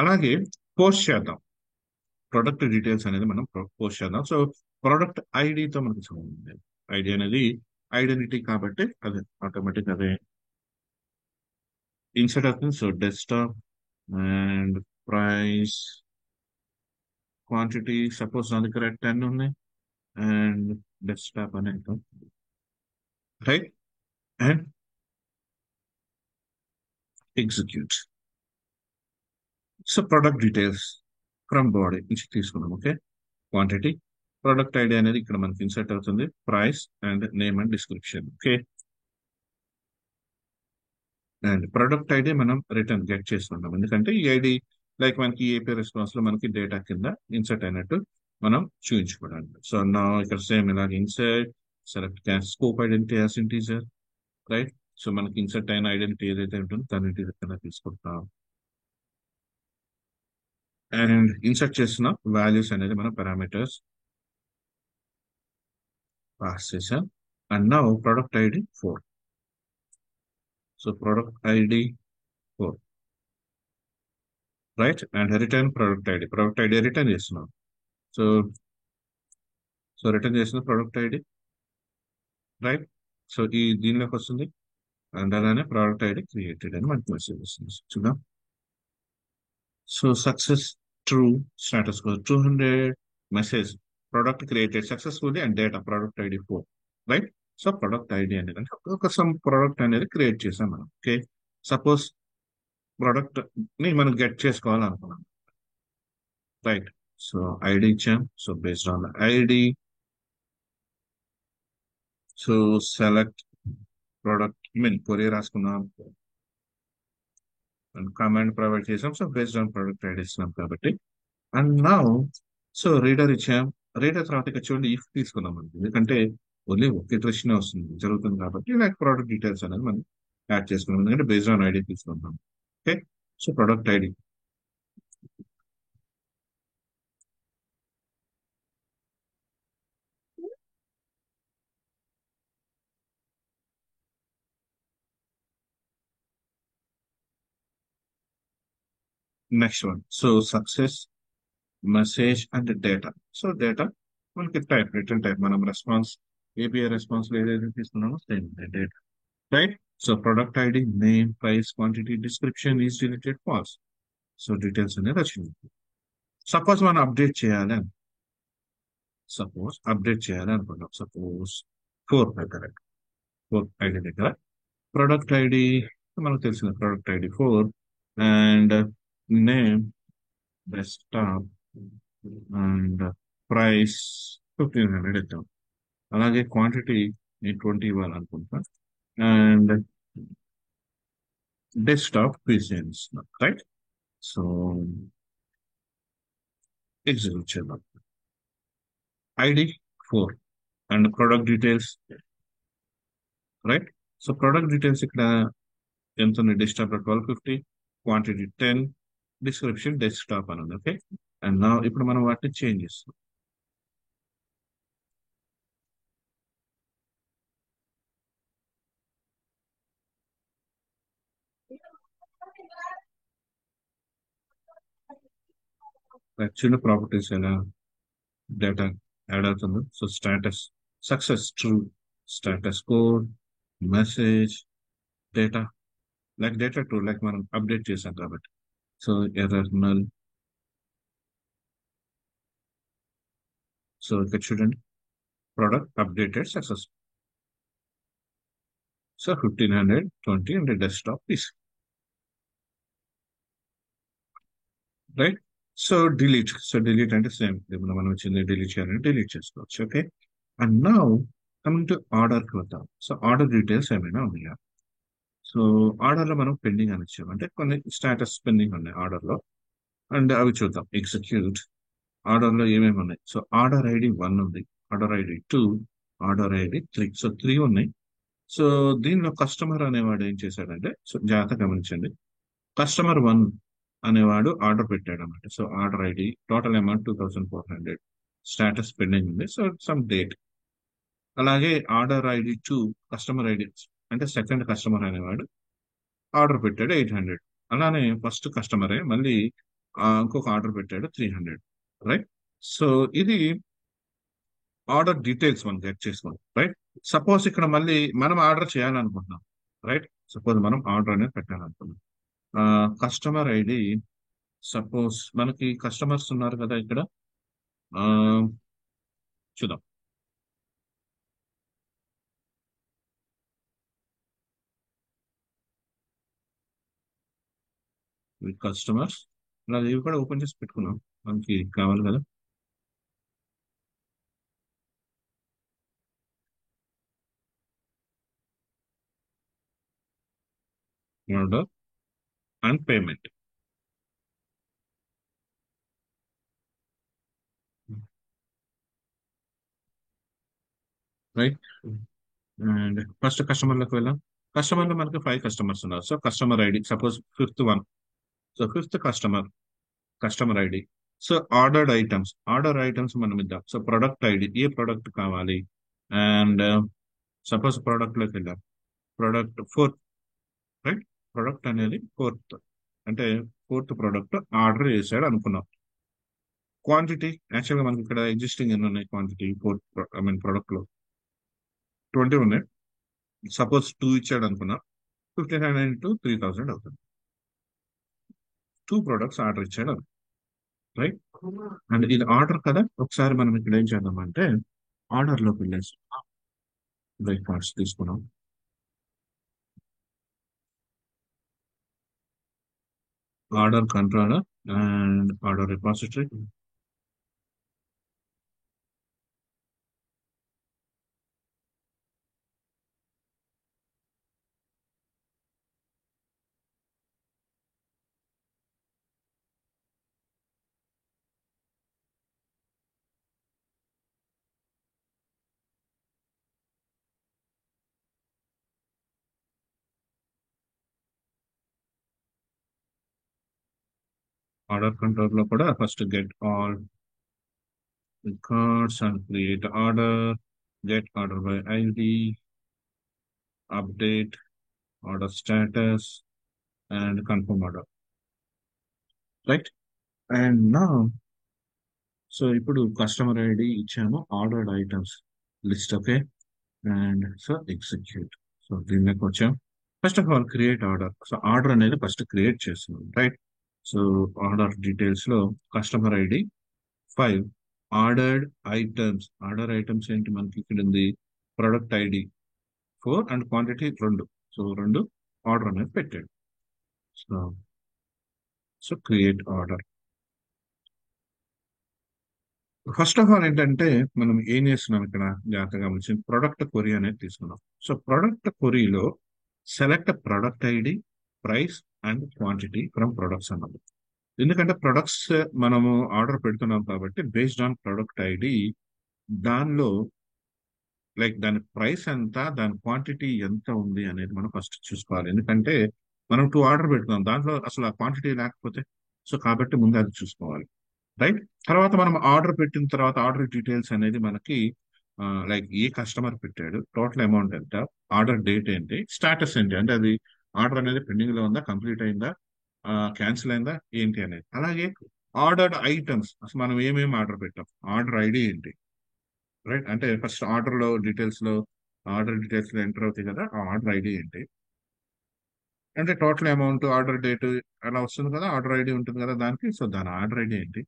అలాగే పోస్ట్ చేద్దాం, ప్రొడక్ట్ డీటెయిల్స్ అనేది మనం పోస్ట్ చేద్దాం. సో ప్రొడక్ట్ ఐడితో మనకి సంబంధం. ఐడి అనేది ఐడెంటిటీ కాబట్టి అది ఆటోమేటిక్ అదే ఇన్సర్ట్ అవుతుంది. So desktop and price quantity suppose నా దగ్గర 10 ఉన్నాయి అండ్ డెస్క్టాప్ అనేది right. And execute. So product details from body నుంచి తీసుకున్నాం. ఓకే, క్వాంటిటీ, ప్రొడక్ట్ ఐడి అనేది ఇక్కడ మనకి ఇన్సర్ట్ అవుతుంది, price and name and description. Okay, and product ID మనం రిటర్న్ గెట్ చేసుకుంటాం, ఎందుకంటే ఈ ఐడి లైక్ మనకి ఏపీ రెస్పాన్స్ లో మనకి డేటా కింద ఇన్సర్ట్ అయినట్టు మనం చూపించుకోవడానికి. సో నా ఇక్కడ సేమ్ ఇలాగ insert select scope identity as integer, right. So మనకి ఇన్సర్ట్ అయిన ఐడెంటిటీ ఏదైతే ఉంటుందో దాని ఇంటీజర్ కింద తీసుకుంటాం. అండ్ ఇన్సర్ట్ చేసిన వాల్యూస్ అనేది మన పారామీటర్స్ పాస్ చేసాం. అండ్ నా product ID 4. So product ID 4, right. And return product ID return చేస్తున్నాం. సో రిటర్న్ చేసిన ప్రొడక్ట్ ఐడి, రైట్. సో దీనిలోకి వస్తుంది అండ్ అలానే ప్రొడక్ట్ ఐడి క్రియేటెడ్ అని మనకి మెసేజ్ వస్తుంది. చూద్దాం. So success true, status score 200, message product created successfully and data product ID 4, right. So product ID అనేది అంటే ఒక సమ్ ప్రొడక్ట్ అనేది క్రియేట్ చేసాం మనం. ఓకే, సపోజ్ ప్రొడక్ట్ ని మనం గెట్ చేసుకోవాలనుకున్నాం, రైట్. సో ఐడి ఇచ్చాం. So based on ID, so select product courier రాసుకున్నాం అండ్ కమాండ్ ప్రొవైడ్ చేసాం. So based on product ID ఇస్తున్నాం కాబట్టి. అండ్ నౌ సో రీడర్ ఇచ్చాం. రీడర్ తర్వాత ఇక్కడ చూడండి ఇఫ్ తీసుకున్నాం అండి, ఎందుకంటే ఓన్లీ ఒక ఇటరేషన్ వస్తుంది జరుగుతుంది కాబట్టి లైక్ ప్రోడక్ట్ డీటెయిల్స్ అనేది మనం యాడ్ చేసుకున్నాం, ఎందుకంటే బేస్డ్ ఆన్ ఐడి తీసుకుంటాం. Okay, so product ID. Next one so success message and data. So data మనకి రిటర్న్ టైప్ మనం రెస్పాన్స్ ఏపీఐ రెస్పాన్స్ ఏదైతే తీసుకున్నామో same data, right. So product ID name price quantity description is deleted false. So details అనేది వచ్చింది. Suppose మనం update చేయాలి అని suppose update చేయాలి అనుకుంటాం. సపోజ్ ఫోర్ దగ్గర ఫోర్ ఐడి దగ్గర ప్రొడక్ట్ ఐడి మనకు తెలిసిన product ID four and name desktop and price 1500 ఇద్దాం. అలాగే క్వాంటిటీ 20 ఇవ్వాలనుకుంటా అండ్ డెస్క్టాప్ పీసీ ఇస్తున్నాం రైట్. సో ఎగ్జిక్యూట్ చేద్దాం. ID four and product details right. So product details ఇక్కడ ఎంత ఉంది? డెస్క్టాప్ 1250, క్వాంటిటీ 10, డిస్క్రిప్షన్ డెస్క్టాప్ అని ఉంది. ఓకే. అండ్ నా ఇప్పుడు మనం వాటిని చేంజ్ చేస్తాం. చిన్న ప్రాపర్టీస్ ఎలా డేటా యాడ్ అవుతుంది. So status success true, status code, message, data like data true like మనం అప్డేట్ చేసాం కాబట్టి. So error null. సో ఇక్కడ చూడండి product updated success. So 1520 and desktop piece right. So delete. So delete అంటే same ఇప్పుడు మనం వచ్చింది డిలీట్ చేయాలంటే డిలీట్ చేసుకోవచ్చు. Okay. And now coming to ఆర్డర్కి వద్దాం. సో ఆర్డర్ డీటెయిల్స్ ఏమైనా ఉన్నాయా? సో ఆర్డర్ లో మనం పెండింగ్ అని ఇచ్చాం అంటే కొన్ని స్టేటస్ పెండింగ్ ఉన్నాయి ఆర్డర్ లో అండ్ అవి చూద్దాం. ఎగ్జిక్యూట్. ఆర్డర్ లో ఏమేమి ఉన్నాయి? సో ఆర్డర్ ఐడి 1 ఉంది, order ID 2, order ID 3. So 3 ఉన్నాయి. సో దీనిలో కస్టమర్ అనేవాడు ఏం చేశాడంటే, సో జాగ్రత్త గమనించండి, కస్టమర్ 1 అనేవాడు ఆర్డర్ పెట్టాడు అన్నమాట. So order ID total amount 2400, status pending ఉంది. So some date. అలాగే ఆర్డర్ ఐడి 2 కస్టమర్ ఐడి అంటే సెకండ్ కస్టమర్ అనేవాడు ఆర్డర్ పెట్టాడు 800. అలానే ఫస్ట్ కస్టమరే మళ్ళీ ఇంకొక ఆర్డర్ పెట్టాడు 300 రైట్. సో ఇది ఆర్డర్ డీటెయిల్స్ మనం గెట్ చేసుకోండి రైట్. సపోజ్ ఇక్కడ మళ్ళీ మనం ఆర్డర్ చేయాలనుకుంటున్నాం రైట్. సపోజ్ మనం ఆర్డర్ అనేది పెట్టాలనుకున్నాం. కస్టమర్ ఐడి సపోజ్ మనకి కస్టమర్స్ ఉన్నారు కదా ఇక్కడ. ఆ, చూద్దాం. కస్టమర్స్ అలాగే ఇవి కూడా ఓపెన్ చేసి పెట్టుకున్నాం, మనకి కావాలి కదా. Order and payment right. And first కస్టమర్లకు వెళ్ళాం. కస్టమర్లో మనకి 5 కస్టమర్స్ ఉన్నారు. So customer ID suppose fifth one. So fifth customer, customer ID. So order items మనం ఇద్దాం. So product ID A product కావాలి అండ్ సపోజ్ ప్రొడక్ట్ లోకి వెళ్ళాం. Product fourth right. ప్రొడక్ట్ అనేది ఫోర్త్ అంటే ఫోర్త్ ప్రొడక్ట్ ఆర్డర్ చేశాడు అనుకున్నాం. క్వాంటిటీ యాక్చువల్గా మనకి ఇక్కడ ఎగ్జిస్టింగ్ ఎన్ని ఉన్నాయి? Quantity fourth I mean product లో 20 ఉన్నాయి. సపోజ్ 2 ఇచ్చాడు అనుకున్నా, 1500 ఇంటూ 3000 అవుతుంది. 2 ప్రొడక్ట్స్ ఆర్డర్ ఇచ్చాడు రైట్. అండ్ ఇది ఆర్డర్ కదా. ఒకసారి మనం ఇక్కడ ఏం చేద్దామంటే ఆర్డర్ లోకి వెళ్ళేసి బ్రేక్ఫాస్ట్ తీసుకున్నాం. Order controller and order repository. Order control లో కూడా first get all records and create order, get order by ID, update order status and confirm order right. And నా సో ఇప్పుడు కస్టమర్ ఐడి ఇచ్చాము, ordered items list. Okay. And so execute. So దీనిలోకి వచ్చాం. First of all create order. So order అనేది first create చేస్తున్నాం, right? So order details లో customer ID 5, ordered items. Order items ఏంటి మనకి ఇక్కడ ఉంది? Product ID 4 and quantity 2. So 2 order అనేది పెట్టాడు. So so create order. First of all ఏంటంటే మనం ఏం చేస్తున్నాం ఇక్కడ జాగ్రత్తగా గమనించి ప్రొడక్ట్ కొరీ అనేది తీసుకున్నాం. సో ప్రొడక్ట్ కొరీలో select product ID, price and quantity from products అన్నది. ఎందుకంటే ప్రొడక్ట్స్ మనము ఆర్డర్ పెడుతున్నాం కాబట్టి బేస్డ్ ఆన్ ప్రొడక్ట్ ఐడి దానిలో లైక్ దాని ప్రైస్ ఎంత, దాని క్వాంటిటీ ఎంత ఉంది అనేది మనం ఫస్ట్ చూసుకోవాలి. ఎందుకంటే మనం 2 ఆర్డర్ పెడుతున్నాం, దాంట్లో అసలు ఆ క్వాంటిటీ లేకపోతే, సో కాబట్టి ముందు అది చూసుకోవాలి, రైట్? తర్వాత మనం ఆర్డర్ పెట్టిన తర్వాత ఆర్డర్ డీటెయిల్స్ అనేది మనకి లైక్ ఏ కస్టమర్ పెట్టాడు, టోటల్ అమౌంట్ ఎంత, ఆర్డర్ డేట్ ఏంటి, స్టాటస్ ఏంటి, అంటే అది ఆర్డర్ అనేది పెండింగ్ లో ఉందా, కంప్లీట్ అయిందా, క్యాన్సిల్ అయిందా ఏంటి అనేది. అలాగే ఆర్డర్డ్ ఐటమ్స్, అసలు మనం ఏమేమి ఆర్డర్ పెట్టాం, ఆర్డర్ ఐడి ఏంటి, రైట్? అంటే ఫస్ట్ ఆర్డర్ డీటెయిల్స్ లో ఎంటర్ అవుతాయి కదా, ఆ ఆర్డర్ ఐడి ఏంటి, అంటే టోటల్ అమౌంట్, ఆర్డర్ డేట్ అలా వస్తుంది కదా, ఆర్డర్ ఐడి ఉంటుంది కదా దానికి. సో దాని ఆర్డర్ ఐడి ఏంటి,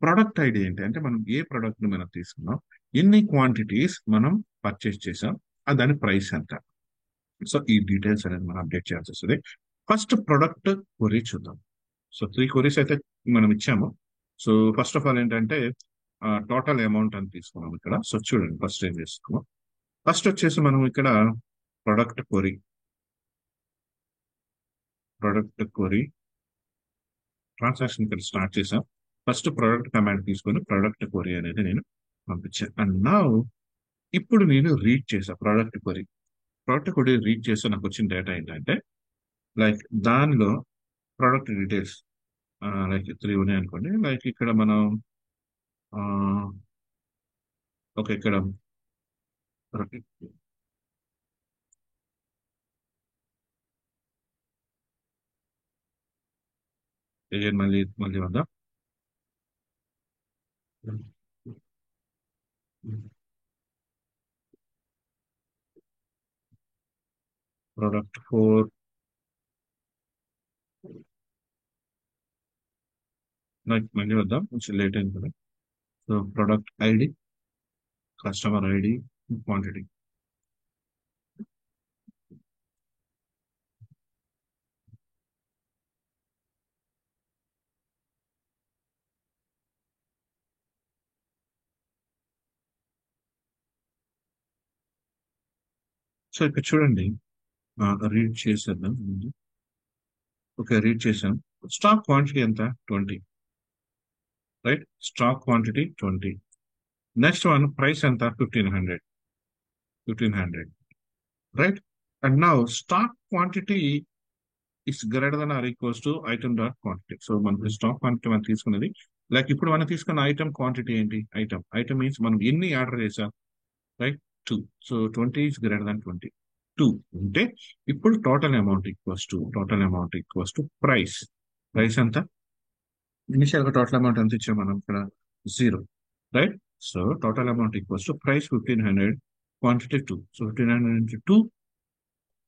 ప్రొడక్ట్ ఐడి ఏంటి, అంటే మనం ఏ ప్రొడక్ట్ ని మనం తీసుకున్నాం, ఎన్ని క్వాంటిటీస్ మనం పర్చేస్ చేసాం, దాని ప్రైస్ ఎంత. సో ఈ డీటెయిల్స్ అనేది మనం అప్డేట్ చేయాల్సి వస్తుంది. ఫస్ట్ ప్రొడక్ట్ కొరీ చూద్దాం. సో 3 కొరీస్ అయితే మనం ఇచ్చాము. సో ఫస్ట్ ఆఫ్ ఆల్ ఏంటంటే టోటల్ అమౌంట్ అని తీసుకున్నాం ఇక్కడ. సో చూడండి ఫస్ట్ ఏం చేసుకున్నాం. ఫస్ట్ వచ్చేసి మనం ఇక్కడ ప్రొడక్ట్ కొరీ, ప్రొడక్ట్ కొరీ ట్రాన్సాక్షన్ ఇక్కడ స్టార్ట్ చేసాం. ఫస్ట్ ప్రొడక్ట్ కమాండ్ తీసుకొని ప్రొడక్ట్ కొరీ అనేది నేను పంపించాను. అండ్ నా ఇప్పుడు నేను రీడ్ చేసా product query. Product query read చేస్తే నాకు వచ్చిన డేటా ఏంటంటే లైక్ దానిలో ప్రోడక్ట్ డీటెయిల్స్ లైక్ 3 ఉన్నాయి అనుకోండి. లైక్ ఇక్కడ మనం ఓకే ఇక్కడ మళ్ళీ మళ్ళీ వద్దాం. ప్రోడక్ట్ 4 లైక్ మళ్ళీ వద్దాం, కొంచెం లేట్ అయింది కదా. So product ID, customer ID, quantity. So ఇక్కడ చూడండి, రీడ్ చేసేద్దాం ముందు. ఓకే రీడ్ చేసాం. స్టాక్ క్వాంటిటీ ఎంత, 20, right? Stock quantity 20. Next one price ఎంత, 1500, 1500, right? And now stock quantity is greater than are equals to item dot quantity. So మనకి stock quantity మనం తీసుకున్నది, లైక్ ఇప్పుడు మనం తీసుకున్న ఐటమ్ క్వాంటిటీ ఏంటి, ఐటమ్ మీన్స్ మనం ఎన్ని ఆర్డర్ చేసాం, right? 2. So 20 is greater than 20, 2 ఉంటే ఇప్పుడు total amount equals to price. Price ఎంత, ఇనిషియల్ గా టోటల్ అమౌంట్ ఎంత ఇచ్చాం మనం ఇక్కడ, 0, right? So total amount equals to price 1500, quantity 2. So 1500 into 2,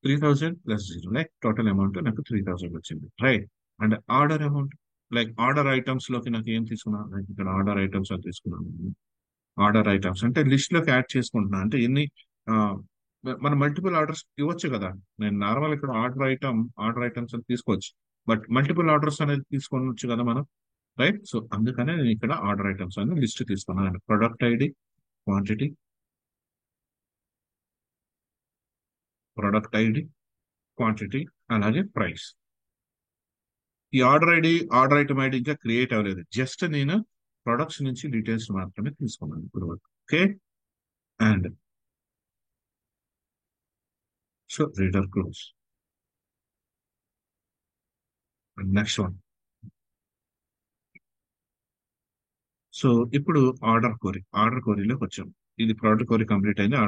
3000 plus 0, like total amount నాకు 3000 వచ్చింది, right? And order amount, like order items లోకి నాకు ఏం తీసుకున్నాను, లైక్ ఇక్కడ ఆర్డర్ ఐటమ్స్ అని తీసుకున్నాను. ఆర్డర్ ఐటమ్స్ అంటే లిస్ట్ లోకి యాడ్ చేసుకుంటున్నా, అంటే ఎన్ని ఆ, మనం మల్టిపుల్ ఆర్డర్స్ ఇవ్వచ్చు కదా. నేను నార్మల్ ఇక్కడ ఆర్డర్ ఐటమ్స్ అని తీసుకోవచ్చు, బట్ మల్టిపుల్ ఆర్డర్స్ అనేది తీసుకోవచ్చు కదా మనం, రైట్? సో అందుకనే నేను ఇక్కడ ఆర్డర్ ఐటమ్స్ అని లిస్ట్ తీసుకున్నాను. Product ID, quantity, product ID, quantity, అలాగే ప్రైస్. ఈ ఆర్డర్ ఐటమ్ ఐడి ఇంకా క్రియేట్ అవ్వలేదు, జస్ట్ నేను ప్రొడక్ట్స్ నుంచి డీటెయిల్స్ మాత్రమే తీసుకున్నాను ఇప్పుడు వరకు. Okay, and so reader close. Next one. So ఇప్పుడు ఆర్డర్ కోరీలోకి వచ్చాం. ఇది ప్రోడక్ట్ కోరీ కంప్లీట్ అయింది.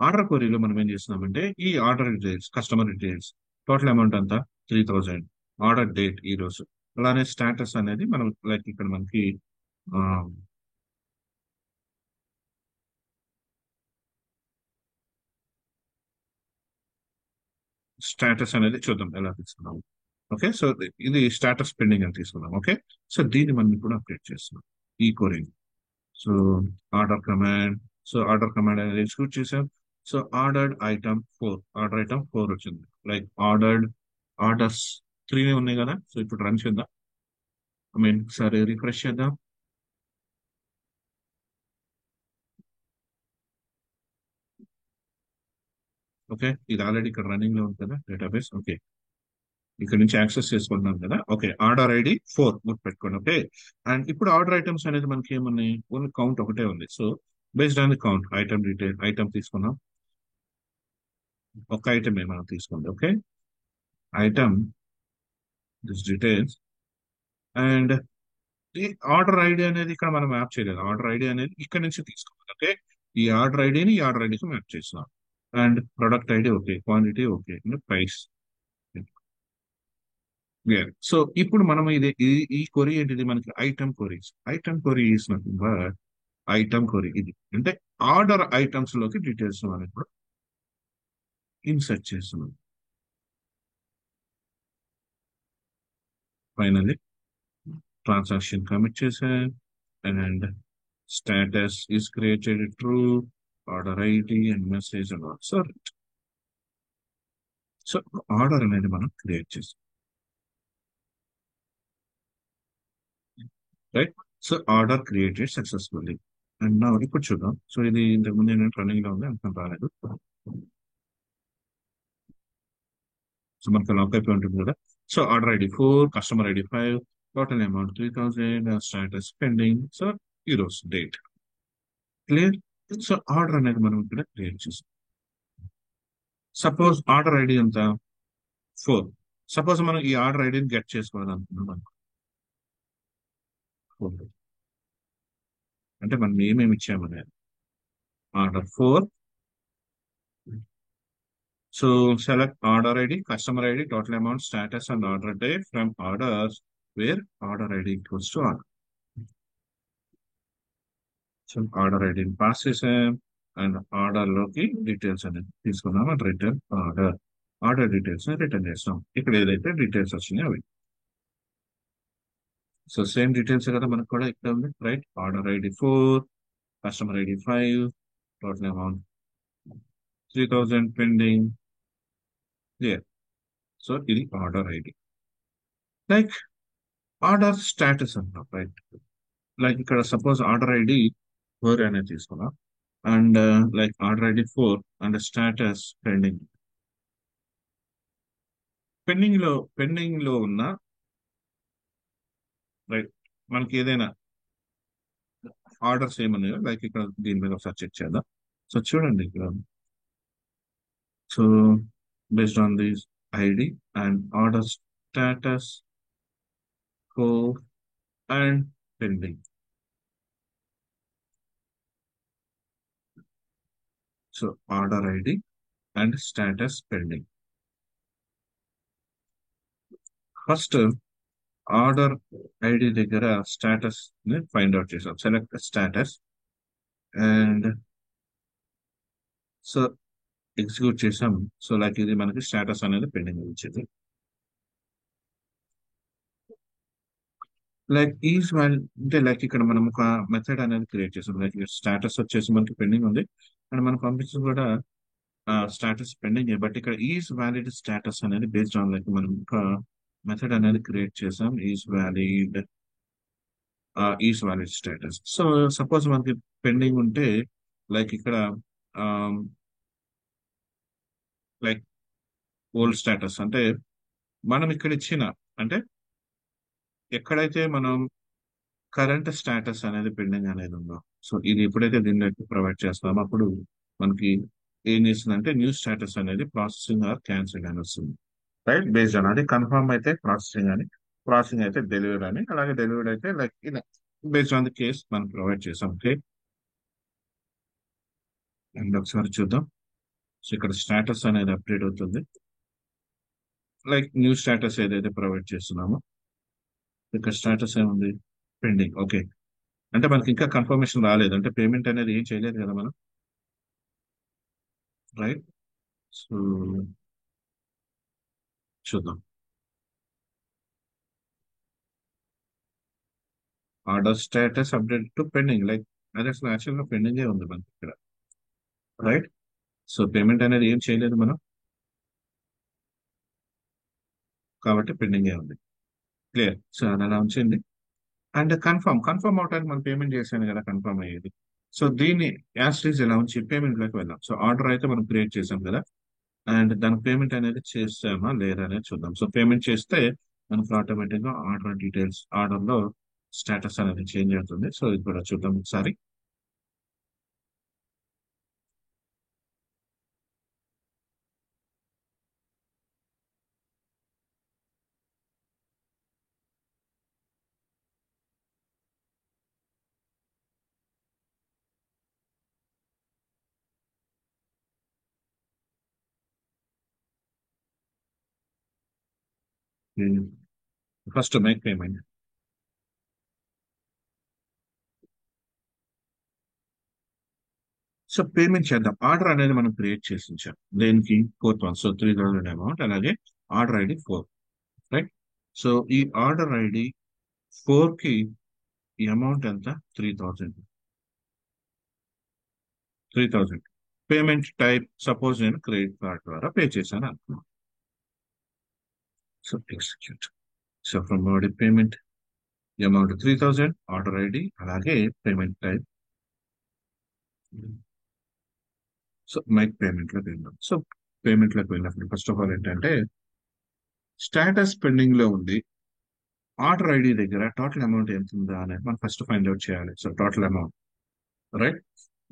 ఆర్డర్ కోరీలో మనం ఏం చేస్తున్నామంటే ఈ order details, customer details, total amount అంతా 3000, ఆర్డర్ డేట్ ఈ రోజు, అలానే స్టాటస్ అనేది మనం లైక్ ఇక్కడ మనకి స్టేటస్ అనేది చూద్దాం ఎలా తీసుకున్నాం. ఓకే, సో ఇది స్టేటస్ పెండింగ్ అని తీసుకున్నాం. ఓకే, సో దీన్ని మనం ఇప్పుడు అప్డేట్ చేస్తున్నాం ఈ కొరింగ్. So order command, so order command అనేది ఎగ్జిక్యూట్ చేసాం. సో ఆర్డర్ ఐటమ్ ఫోర్ వచ్చింది. లైక్ ఆర్డర్స్ త్రీ ఉన్నాయి కదా. సో ఇప్పుడు రన్ చేద్దాం. ఐ మీన్ సరే రిఫ్రెష్ చేద్దాం. ఓకే, ఇది ఆల్రెడీ ఇక్కడ రన్నింగ్ లో ఉంది కదా డేటాబేస్. ఓకే, ఇక్కడ నుంచి యాక్సెస్ చేసుకుంటున్నాం కదా. ఓకే, ఆర్డర్ ఐడి 4 గుర్తుపెట్టుకోండి. ఓకే, అండ్ ఇప్పుడు ఆర్డర్ ఐటమ్స్ అనేది మనకి ఏమున్నాయి, ఓన్లీ కౌంట్ ఒకటే ఉంది. So based on the count item detail item తీసుకున్నాం. ఒక ఐటమ్ మనం తీసుకుంది. Okay, item this details and ఈ ఆర్డర్ ఐడి అనేది ఇక్కడ మనం మ్యాప్ చేయలేదు. ఆర్డర్ ఐడి అనేది ఇక్కడ నుంచి తీసుకోవాలి. ఓకే, ఈ ఆర్డర్ ఐడిని ఈ ఆర్డర్ ఐడికి మ్యాప్ చేస్తున్నాం. And product ID okay, quantity okay, price. So ఇప్పుడు మనం ఈ కొరీ ఏంటిది, మనకి item queries. Item కొరీ is nothing but item కొరీ. ఇది అంటే ఆర్డర్ ఐటమ్స్ లోకి డీటెయిల్స్ మనం ఇప్పుడు ఇన్సర్ట్ చేస్తున్నాం. ఫైనల్లీ ట్రాన్సాక్షన్ కమిట్ చేసాం and status is created true, order ID and message and also. So order అనేది మనం క్రియేట్ చేసాం, right. So order created successfully. And నా ఇప్పుడు చూద్దాం. సో ఇది ఇంతకు ముందు ఏంటంటే రన్నింగ్ లో ఉంది, అంత రాలేదు. సో మనకి లాక్ అయిపోయి ఉంటుంది కదా. So order ID 4, customer ID 5, total amount 3000, status pending. So ఈరోజు డేట్ క్లియర్. సో ఆర్డర్ అనేది మనం ఇక్కడ క్రియేట్ చేసాం. సపోజ్ ఆర్డర్ ఐడి ఎంత 4. సపోజ్ మనం ఈ ఆర్డర్ ఐడిని గెట్ చేసుకోవాలనుకున్నాం అనుకో. 4 అంటే మనం ఏమేమి ఇచ్చామనేది order 4. So select order ID, customer ID, total amount, status, and order date from orders where order ID equals to order. So order ఐడిని పాస్ చేసాం అండ్ ఆర్డర్ లోకి డీటెయిల్స్ అనేది తీసుకున్నాం. And return order details return చేస్తాం. ఇక్కడ ఏదైతే details వచ్చినాయి అవి. సో సేమ్ డీటెయిల్స్ కదా మనకు కూడా ఇక్కడ ఉంది, right. Order ID 4, customer ID 5, total amount 3000 pending. So ఇది order ID. Like order status అంటాం, రైట్. లైక్ ఇక్కడ సపోజ్ ఆర్డర్ ఐడి 4 అనేది తీసుకున్నాం and like order ID 4 and status pending. Pending లో ఉన్న, రైట్, మనకి ఏదైనా ఆర్డర్స్ ఏమన్నాయో లైక్ ఇక్కడ దీని మీద ఒకసారి చెక్ చేద్దాం. సో చూడండి ఇక్కడ. So based on this ID and order status code and pending. So order ID and status pending. First order ID దగ్గర స్టాటస్ ని ఫైండ్ అవుట్ చేసాం. Select status and so execute చేసాం. సో లైక్ ఇది మనకి status అనేది pending ఇచ్చేది. Like is value అంటే like ఇక్కడ మనం ఒక మెథడ్ అనేది క్రియేట్ చేసాం. లైక్ స్టాటస్ వచ్చేసి మనకి పెండింగ్ ఉంది అండ్ మనం పంపించింది కూడా స్టాటస్ పెండింగ్. బట్ ఇక్కడ ఈజ్ వ్యాలిడ్ స్టాటస్ అనేది బేస్డ్ ఆన్ లైక్ మనం ఒక మెథడ్ అనేది క్రియేట్ చేసాం. Is valid status. So suppose మనకి పెండింగ్ ఉంటే లైక్ ఇక్కడ లైక్ ఓల్డ్ స్టేటస్ అంటే మనం ఇక్కడ ఇచ్చిన, అంటే ఎక్కడైతే మనం కరెంట్ స్టేటస్ అనేది పెండింగ్ అనేది ఉందో, సో ఇది ఎప్పుడైతే దీన్ని ప్రొవైడ్ చేస్తామో అప్పుడు మనకి ఏం చేస్తుందంటే న్యూ స్టేటస్ అనేది ప్రాసెసింగ్ ఆర్ క్యాన్సిల్ అని వస్తుంది, రైట్. బేస్డ్ ఆన్ అది కన్ఫర్మ్ అయితే ప్రాసెసింగ్ అని, ప్రాసెసింగ్ అయితే డెలివరీ అని, అలాగే డెలివరీ అయితే లైక్ ఇలా బేస్డ్ ఆన్ ది కేస్ మనం ప్రొవైడ్ చేసాం. ఓకే, అండ్ ఒకసారి చూద్దాం. సో ఇక్కడ స్టేటస్ అనేది అప్డేట్ అవుతుంది. లైక్ న్యూ స్టేటస్ ఏదైతే ప్రొవైడ్ చేస్తున్నామో ఇక్కడ స్టేటస్ ఏముంది, పెండింగ్. ఓకే, అంటే మనకి ఇంకా కన్ఫర్మేషన్ రాలేదు, అంటే పేమెంట్ అనేది ఏం చేయలేదు కదా మనం, రైట్. సో చూద్దాం. Order status update to pending, like అది అసలు యాక్చువల్గా పెండింగే ఉంది మనకి ఇక్కడ, రైట్. సో పేమెంట్ అనేది ఏం చేయలేదు మనం, కాబట్టి పెండింగే ఉంది. క్లియర్. సో అది అలా ఉంచింది. అండ్ కన్ఫర్మ్ అవటానికి మనం పేమెంట్ చేశాను కదా, కన్ఫర్మ్ అయ్యేది. సో దీన్ని యాస్టీజ్ ఎలా ఉంచి పేమెంట్ లోకి వెళ్దాం. సో ఆర్డర్ అయితే మనం క్రియేట్ చేసాం కదా, అండ్ దానికి పేమెంట్ అనేది చేసామా లేదా అనేది చూద్దాం. సో పేమెంట్ చేస్తే మనకు ఆటోమేటిక్ గా ఆర్డర్ డీటెయిల్స్, ఆర్డర్ లో స్టేటస్ అనేది చేంజ్ అవుతుంది. సో ఇది కూడా చూద్దాం ఒకసారి. First make payment. So payment చేద్దాం. ఆర్డర్ అనేది మనం క్రియేట్ చేసి ఉంచాం దేనికి, 4th 1. సో 3000 అమౌంట్, అలాగే ఆర్డర్ ఐడి 4, రైట్. సో ఈ ఆర్డర్ ఐడి 4 కి ఈ అమౌంట్ ఎంత, 3000. 3000 పేమెంట్ టైప్ సపోజ్ నేను క్రెడిట్ కార్డ్ ద్వారా పే చేశాను అనుకున్నాను. So execute. So from body payment amount 3000, order ID అలాగే పేమెంట్ టైప్. సో మైక్ పేమెంట్ లోకి వెళ్దాం. సో పేమెంట్ లోకి వెళ్ళినప్పుడు ఫస్ట్ ఆఫ్ ఆల్ ఏంటంటే స్టేటస్ పెండింగ్ లో ఉంది. ఆర్డర్ ఐడి దగ్గర టోటల్ అమౌంట్ ఎంత ఉందా అనేది మనం ఫస్ట్ ఫైండ్ అవుట్ చేయాలి. So total amount, right.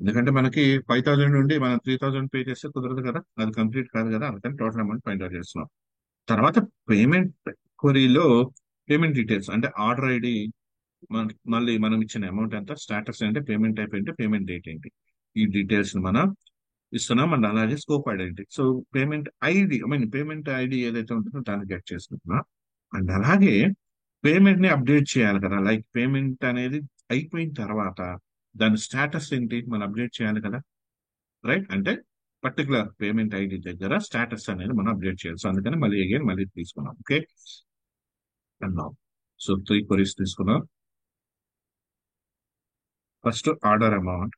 ఎందుకంటే మనకి 5000 నుండి మనం 3000 పే చేస్తే కుదరదు కదా, అది కంప్లీట్ కాదు కదా, అందుకని టోటల్ అమౌంట్ ఫైండ్ అవుట్ చేస్తున్నాం. తర్వాత పేమెంట్ క్వరీలో పేమెంట్ డీటెయిల్స్ అంటే ఆర్డర్ ఐడి, మళ్ళీ మనం ఇచ్చిన అమౌంట్ ఎంత, స్టాటస్ ఏంటి, పేమెంట్ టైప్ ఏంటి, పేమెంట్ డేట్ ఏంటి, ఈ డీటెయిల్స్ మనం ఇస్తున్నాం. అండ్ అలాగే scope identity. So payment ID, payment ID ఏదైతే ఉంటుందో దాన్ని గెట్ చేసుకుంటున్నాం. అండ్ అలాగే పేమెంట్ ని అప్డేట్ చేయాలి కదా, లైక్ పేమెంట్ అనేది అయిపోయిన తర్వాత దాని స్టేటస్ ఏంటి మనం అప్డేట్ చేయాలి కదా, రైట్. అంటే పర్టికులర్ పేమెంట్ ఐడి దగ్గర స్టేటస్ అనేది మనం అప్డేట్ చేయాలి. సో అందుకని మళ్ళీ అగైన్ మళ్ళీ తీసుకున్నాం. Okay. And now so 3 queries తీసుకున్నాం. ఫస్ట్ ఆర్డర్ అమౌంట్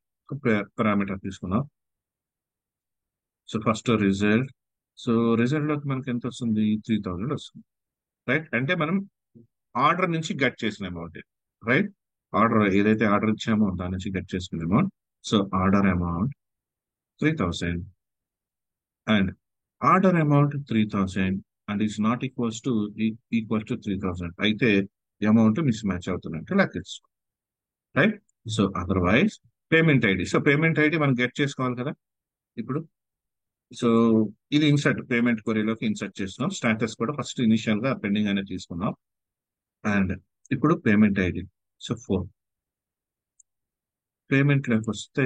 పారామీటర్ తీసుకున్నాం. So first result. So result లోకి మనకి ఎంత వస్తుంది, 3000 వస్తుంది, రైట్. అంటే మనం ఆర్డర్ నుంచి గట్ చేసిన అమౌంట్, రైట్. ఆర్డర్ ఏదైతే ఆర్డర్ ఇచ్చామో దాని నుంచి గట్ చేసుకున్న amount. So order amount 3000, and order amount 3000 and is not equals to 3000 అయితే అమౌంట్ మిస్ మ్యాచ్ అవుతున్నట్టు లెక్కించు, right. So otherwise payment ID. So payment ID మనం గెట్ చేసుకోవాలి కదా ఇప్పుడు. సో ఇది ఇన్సర్ట్ పేమెంట్ క్వరీలోకి ఇన్సర్ట్ చేస్తున్నాం. స్టాటస్ కూడా ఫస్ట్ ఇనిషియల్ గా పెండింగ్ అనేది తీసుకున్నాం. అండ్ ఇప్పుడు పేమెంట్ ఐడి. సో 4 పేమెంట్ లోకి వస్తే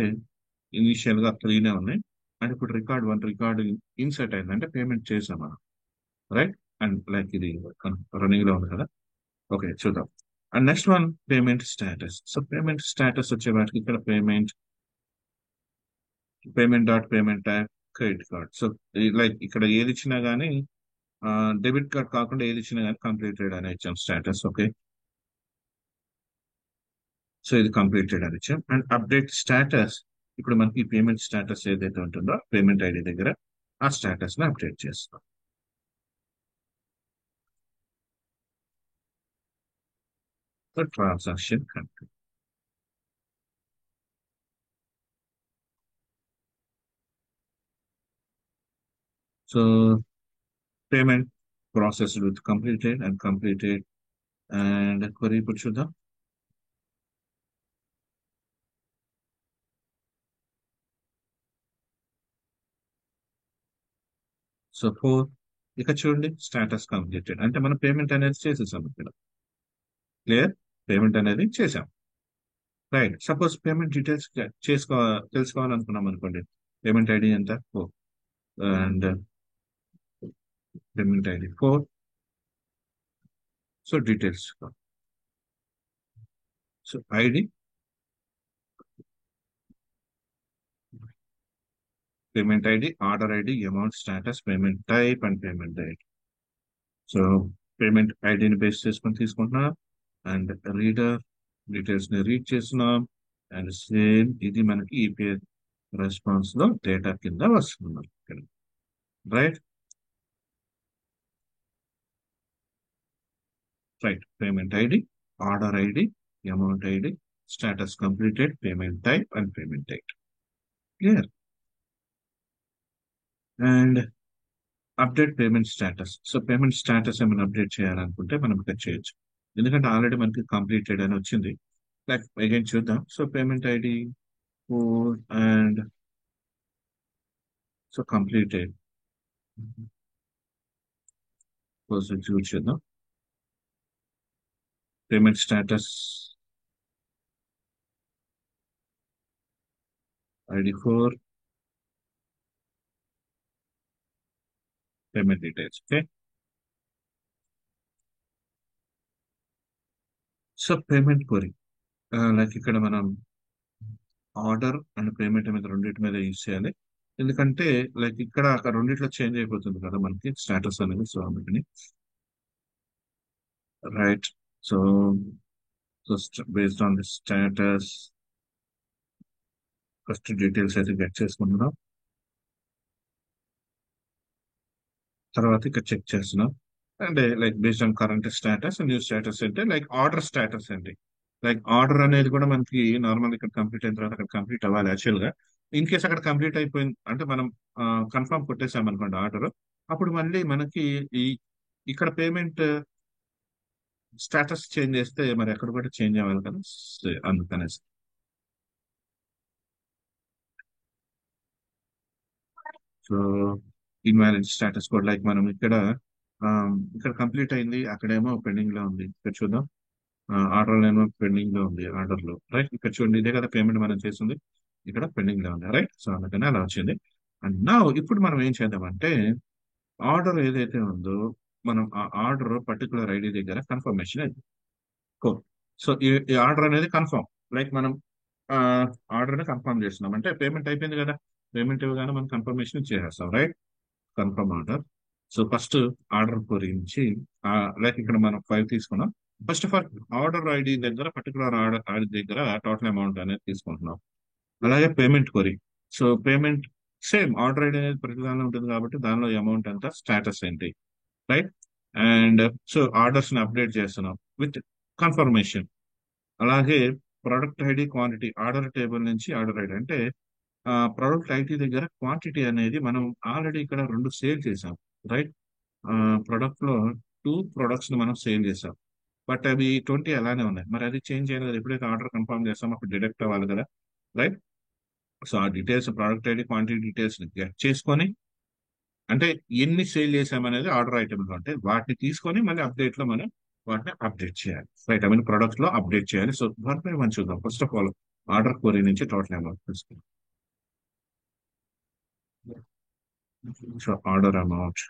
ఇనిషియల్ గా 3నే ఉన్నాయి. అండ్ ఇప్పుడు రికార్డ్ ఇన్సర్ట్ అయిందంటే పేమెంట్ చేసాం మనం, రైట్. అండ్ లైక్ ఇది రన్నింగ్ లో ఉంది కదా. ఓకే చూద్దాం. And next one payment status. So payment status వచ్చే వాటికి ఇక్కడ payment type credit card. So like ఇక్కడ ఏది ఇచ్చినా గానీ డెబిట్ కార్డ్ కాకుండా ఏది ఇచ్చినా కానీ కంప్లీటెడ్ అని ఇచ్చాం స్టేటస్. ఓకే. సో ఇది కంప్లీటెడ్ అని ఇచ్చాం. And update status. ఇప్పుడు మనకి పేమెంట్ స్టేటస్ ఏదైతే ఉంటుందో పేమెంట్ ఐడి దగ్గర ఆ స్టేటస్ ని అప్డేట్ చేస్తాం. So transaction complete. So payment process with completed and query ఇప్పుడు చూద్దాం. సో 4 ఇక చూడండి స్టేటస్ కంప్లీటెడ్ అంటే మనం పేమెంట్ అనేది చేసేసాం ఇక్కడ. క్లియర్. పేమెంట్ అనేది చేసాం, రైట్. సపోజ్ పేమెంట్ డీటెయిల్స్ తెలుసుకోవాలనుకున్నాం అనుకోండి. పేమెంట్ ఐడి ఎంత 4 and payment ID 4. So details. So ID, payment ID, order ID, amount, status, payment type and payment date. So payment ఐడిని బేస్ చేసుకొని తీసుకుంటున్నా అండ్ రీడర్ డీటెయిల్స్ ని read చేస్తున్నాం and same ఇది మనకి EPI response లో data కింద వస్తుంది ఇక్కడ right right payment ID order ID amount ID status completed payment type and payment date clear and update payment status so payment status ఏమైనా update చేయాలనుకుంటే మనం ఇక్కడ చేయొచ్చు ఎందుకంటే ఆల్రెడీ మనకి కంప్లీటెడ్ అని వచ్చింది లైక్ అగైన్ చూద్దాం so payment ID and so completed choose చేద్దాం payment status ID4 payment details okay so payment query like ఇక్కడ మనం ఆర్డర్ అండ్ పేమెంట్ మీద రెండింటి మీద యూజ్ చేయాలి ఎందుకంటే లైక్ ఇక్కడ అక్కడ రెండిట్లో చేంజ్ అయిపోతుంది కదా మనకి స్టేటస్ అనేది సో అందుకని right so based on the status first details అయితే గెట్ చేసుకుంటున్నాం తర్వాత ఇక్కడ చెక్ చేస్తున్నాం అంటే like based on current status new status అంటే లైక్ ఆర్డర్ స్టేటస్ అండి లైక్ ఆర్డర్ అనేది కూడా మనకి నార్మల్ ఇక్కడ కంప్లీట్ అయిన తర్వాత అక్కడ కంప్లీట్ అవ్వాలి యాక్చువల్ గా ఇన్ కేస్ అక్కడ కంప్లీట్ అయిపోయింది అంటే మనం కన్ఫర్మ్ కొట్టేసాం అనుకోండి ఆర్డర్ అప్పుడు మళ్ళీ మనకి ఈ ఇక్కడ పేమెంట్ స్టేటస్ చేంజ్ చేస్తే మరి అక్కడ కూడా చేంజ్ అవ్వాలి కదా అందుకనేసి సో ఇన్వాలిడ్ స్టేటస్ కూడా లైక్ మనం ఇక్కడ కంప్లీట్ అయింది అక్కడేమో పెండింగ్ లో ఉంది ఇక్కడ చూద్దాం ఆర్డర్ ఏమో పెండింగ్ లో ఉంది ఆర్డర్ లో రైట్ ఇక్కడ చూడండి ఇదే కదా పేమెంట్ మనం చేసింది ఇక్కడ పెండింగ్ లో ఉంది రైట్ సో అందుకని అలా వచ్చింది అండ్ నా ఇప్పుడు మనం ఏం చేద్దామంటే ఆర్డర్ ఏదైతే ఉందో మనం ఆ ఆర్డర్ పర్టికులర్ ఐడి దగ్గర కన్ఫర్మేషన్ అయింది సో ఈ ఆర్డర్ అనేది కన్ఫర్మ్ లైక్ మనం ఆర్డర్ ని కన్ఫర్మ్ చేస్తున్నాం అంటే పేమెంట్ అయిపోయింది కదా పేమెంట్ ఇవ్వగానే మనం కన్ఫర్మేషన్ చేసేస్తాం right confirm order so first order గురించి లైక్ ఇక్కడ మనం 5 తీసుకున్నాం first of all order ID దగ్గర పర్టికులర్ ఆర్డర్ ఐడి దగ్గర టోటల్ అమౌంట్ అనేది తీసుకుంటున్నాం అలాగే payment query so payment same order ID అనేది ప్రతి దానిలో ఉంటుంది కాబట్టి దానిలో అమౌంట్ ఎంత స్టేటస్ ఏంటి రైట్ అండ్ సో ఆర్డర్స్ ని అప్డేట్ చేస్తున్నాం విత్ కన్ఫర్మేషన్ అలాగే product ID quantity order table నుంచి ఆర్డర్ ఐడి అంటే ప్రొడక్ట్ ఐడి దగ్గర క్వాంటిటీ అనేది మనం ఆల్రెడీ ఇక్కడ 2 సేల్ చేసాం రైట్ ప్రొడక్ట్ లో 2 ప్రొడక్ట్స్ ని మనం సేల్ చేసాం బట్ అవి 20 అలానే ఉన్నాయి మరి అది చేంజ్ చేయలేదు ఎప్పుడైతే ఆర్డర్ కన్ఫర్మ్ చేస్తాం అప్పుడు డిడక్ట్ అవ్వాలి కదా రైట్ సో ఆ details product ID quantity details get చేసుకొని అంటే ఎన్ని సేల్ చేసామనేది ఆర్డర్ ఐటమ్ లో అంటే వాటిని తీసుకొని మళ్ళీ అప్డేట్ లో మనం వాటిని అప్డేట్ చేయాలి రైట్ ఐ మీన్ ప్రొడక్ట్ లో అప్డేట్ చేయాలి సో 1 by 1 చూద్దాం first of all order query నుంచి టోటల్ అమౌంట్ తీసుకుందాం సో ఆర్డర్ అమౌంట్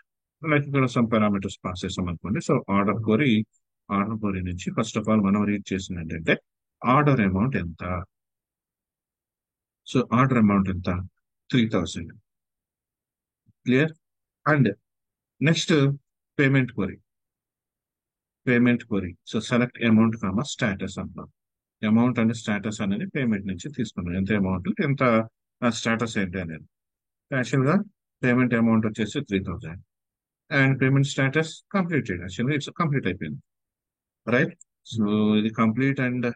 లైక్ ఇక్కడ సమ్ పారామీటర్స్ పాస్ చేసాం అనుకోండి సో ఆర్డర్ క్వరీ నుంచి ఫస్ట్ ఆఫ్ ఆల్ మనం రీడ్ చేసింది ఏంటంటే ఆర్డర్ అమౌంట్ ఎంత సో ఆర్డర్ అమౌంట్ ఎంత 3000 clear and next payment query so select amount comma status అంటాం అమౌంట్ అండ్ స్టేటస్ అనేది పేమెంట్ నుంచి తీసుకున్నాం ఎంత అమౌంట్ ఎంత స్టేటస్ ఏంటి అనేది యాక్చువల్ గా పేమెంట్ అమౌంట్ వచ్చేసి 3000 అండ్ పేమెంట్ స్టేటస్ కంప్లీటెడ్ యాక్చువల్గా ఇట్స్ కంప్లీట్ అయిపోయింది రైట్ సో ఇది కంప్లీట్ అండ్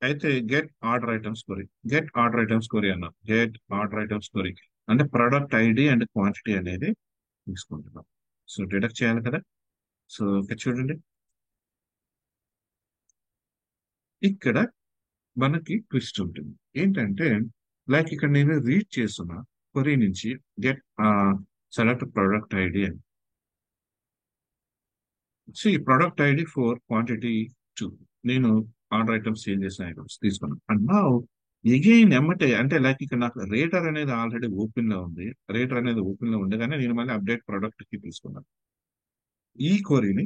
అయితే గెట్ ఆర్డర్ ఐటమ్స్ కొరీ అన్నాం గెట్ ఆర్డర్ ఐటమ్స్ కొరీ అంటే ప్రొడక్ట్ ఐడి అండ్ క్వాంటిటీ అనేది తీసుకుంటున్నాం సో డిడక్ట్ చేయాలి కదా సో ఇక్కడ చూడండి ఇక్కడ మనకి ట్విస్ట్ ఉంటుంది ఏంటంటే లైక్ ఇక్కడ నేను రీడ్ చేస్తున్నా కొరీ నుంచి గెట్ సెలెక్ట్ ప్రొడక్ట్ ఐడి అని see product ID for quantity 2 నేను ఆర్డర్ ఐటమ్స్ సేల్ చేసిన ఐటమ్స్ తీసుకున్నాను అండ్ నా ఎగైన్ ఎమ్మటే అంటే లైక్ ఇక్కడ నాకు రేటర్ అనేది ఆల్రెడీ ఓపెన్ లో ఉంది రేటర్ అనేది ఓపెన్ లో ఉండగానే నేను మళ్ళీ అప్డేట్ ప్రొడక్ట్ కి తీసుకున్నాను ఈ క్వరీని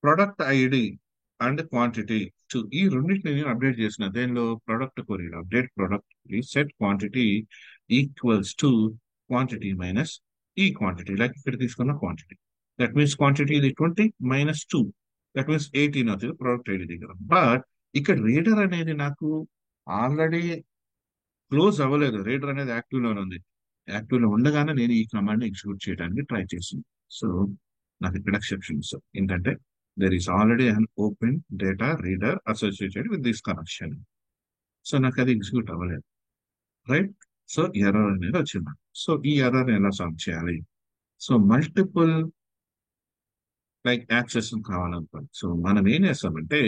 ప్రొడక్ట్ ఐడి అండ్ క్వాంటిటీ ఈ రెండింటిని నేను అప్డేట్ చేసిన దేనిలో ప్రొడక్ట్ క్వరీలో update product set quantity equals to quantity minus ఈ క్వాంటిటీ లైక్ ఇక్కడ తీసుకున్న క్వాంటిటీ దట్ మీన్స్ క్వాంటిటీ ఇది 20 -2 దట్ మీన్స్ 18 అవుతుంది ప్రొడక్ట్ ఐడి దగ్గర. బట్ ఇక్కడ రీడర్ అనేది నాకు ఆల్రెడీ క్లోజ్ అవ్వలేదు, రీడర్ అనేది యాక్టివ్ లోనే ఉంది. యాక్టివ్ లో ఉండగానే నేను ఈ కమాండ్ ఎగ్జిక్యూట్ చేయడానికి ట్రై చేసింది. సో నాకు ఇక్కడ ఎక్సెప్షన్స్ ఏంటంటే there is already an open data reader associated with this connection. So నాకు అది ఎగ్జిక్యూట్ అవ్వలేదు, రైట్. సో ఎర్రర్ అనేది వచ్చింది. సో ఈ ఎర్రర్ ఎలా సాల్వ్ చేయాలి? సో మల్టిపుల్ లైక్ యాక్సెస్ కావాలనుకోండి. సో మనం ఏం చేస్తామంటే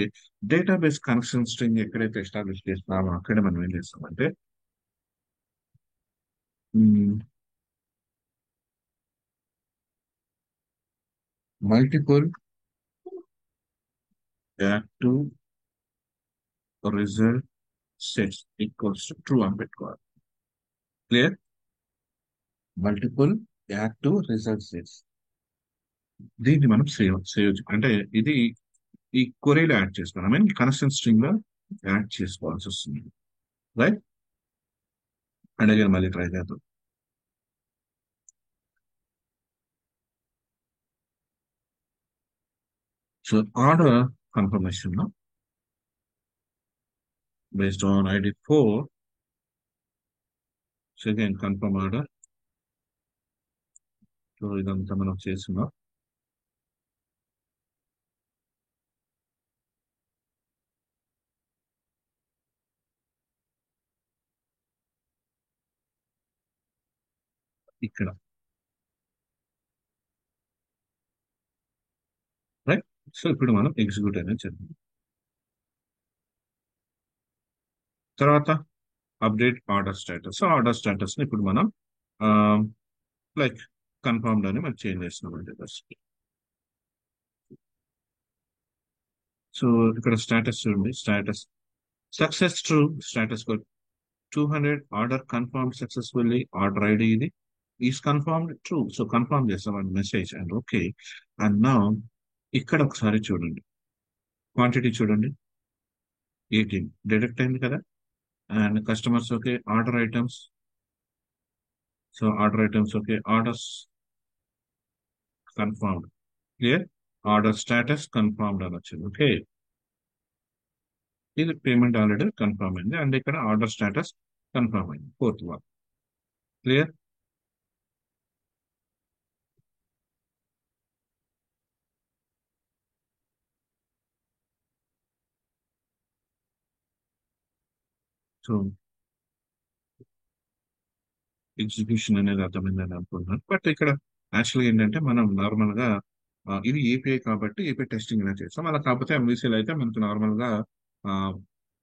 డేటాబేస్ కనెక్షన్ స్ట్రింగ్ ఎక్కడైతే ఎస్టాబ్లిష్ చేస్తున్నామో అక్కడ మనం ఏం చేస్తామంటే multiple active result sets equals to true అని పెట్టుకోవాలి. Clear? Multiple active result sets, దీన్ని మనం సేవ్ అంటే ఇది ఈ కొరీలో యాడ్ చేసుకోవాలి. ఐ మీన్ కనెక్షన్ స్ట్రింగ్ లో యాడ్ చేసుకోవాల్సి వస్తుంది, రైట్. అండ్ అగైన్ మళ్ళీ ట్రై చేద్దాం. సో ఆర్డర్ కన్ఫర్మేషన్ లో based on ID 4. So again, confirm order. So ఇదంతా మనం చేస్తున్నాం. ఇక్కడ రైట్. సో ఇప్పుడు మనం ఎగ్జిక్యూట్ అనేది చేద్దాం. తర్వాత update order status. So order status ని ఇప్పుడు మనం లైక్ కన్ఫర్మ్డ్ అని మనం చేంజ్ చేస్తున్నాం. ఫస్ట్ సో ఇక్కడ స్టేటస్ చూడండి, status success true, status 200 order confirm successfully, order ID ఇది is confirmed true. So confirm చేస్తాం and message and okay. And నా ఇక్కడ ఒకసారి చూడండి, క్వాంటిటీ చూడండి 18 డిడక్ట్ అయింది కదా. And customers okay, order items, so order items okay, orders confirmed. Clear? Order status confirmed అని వచ్చింది. ఓకే, ఇది పేమెంట్ ఆల్రెడీ కన్ఫర్మ్ అయింది అండ్ ఇక్కడ ఆర్డర్ స్టేటస్ కన్ఫర్మ్ అయింది, fourth one. Clear? So execution అనేది అర్థమైందని అనుకుంటున్నాను. బట్ ఇక్కడ యాక్చువల్గా ఏంటంటే మనం నార్మల్ గా ఇది ఏపీఐ కాబట్టి ఏపీఐ టెస్టింగ్ ఇలా చేస్తాం. అలా కాకపోతే ఎంవీసీలో అయితే మనకు నార్మల్ గా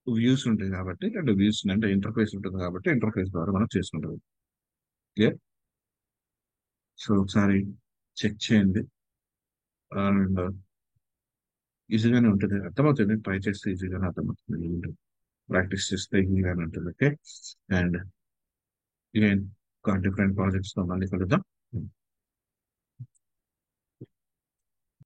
వ్యూస్ ఉంటాయి కాబట్టి, అంటే వ్యూస్ అంటే ఇంటర్ఫేస్ ఉంటుంది కాబట్టి ఇంటర్ఫేస్ ద్వారా మనం చేసుకుంటాం. క్లియర్? సో ఒకసారి చెక్ చేయండి అండ్ ఈజీగానే ఉంటుంది, అర్థమవుతుంది. ట్రై చేస్తే ఈజీగానే అర్థమవుతుంది, ప్రాక్టీస్ చేస్తే ఈజీగానే ఉంటుంది. Okay, and again different projects తో మళ్ళీ కలుద్దాం.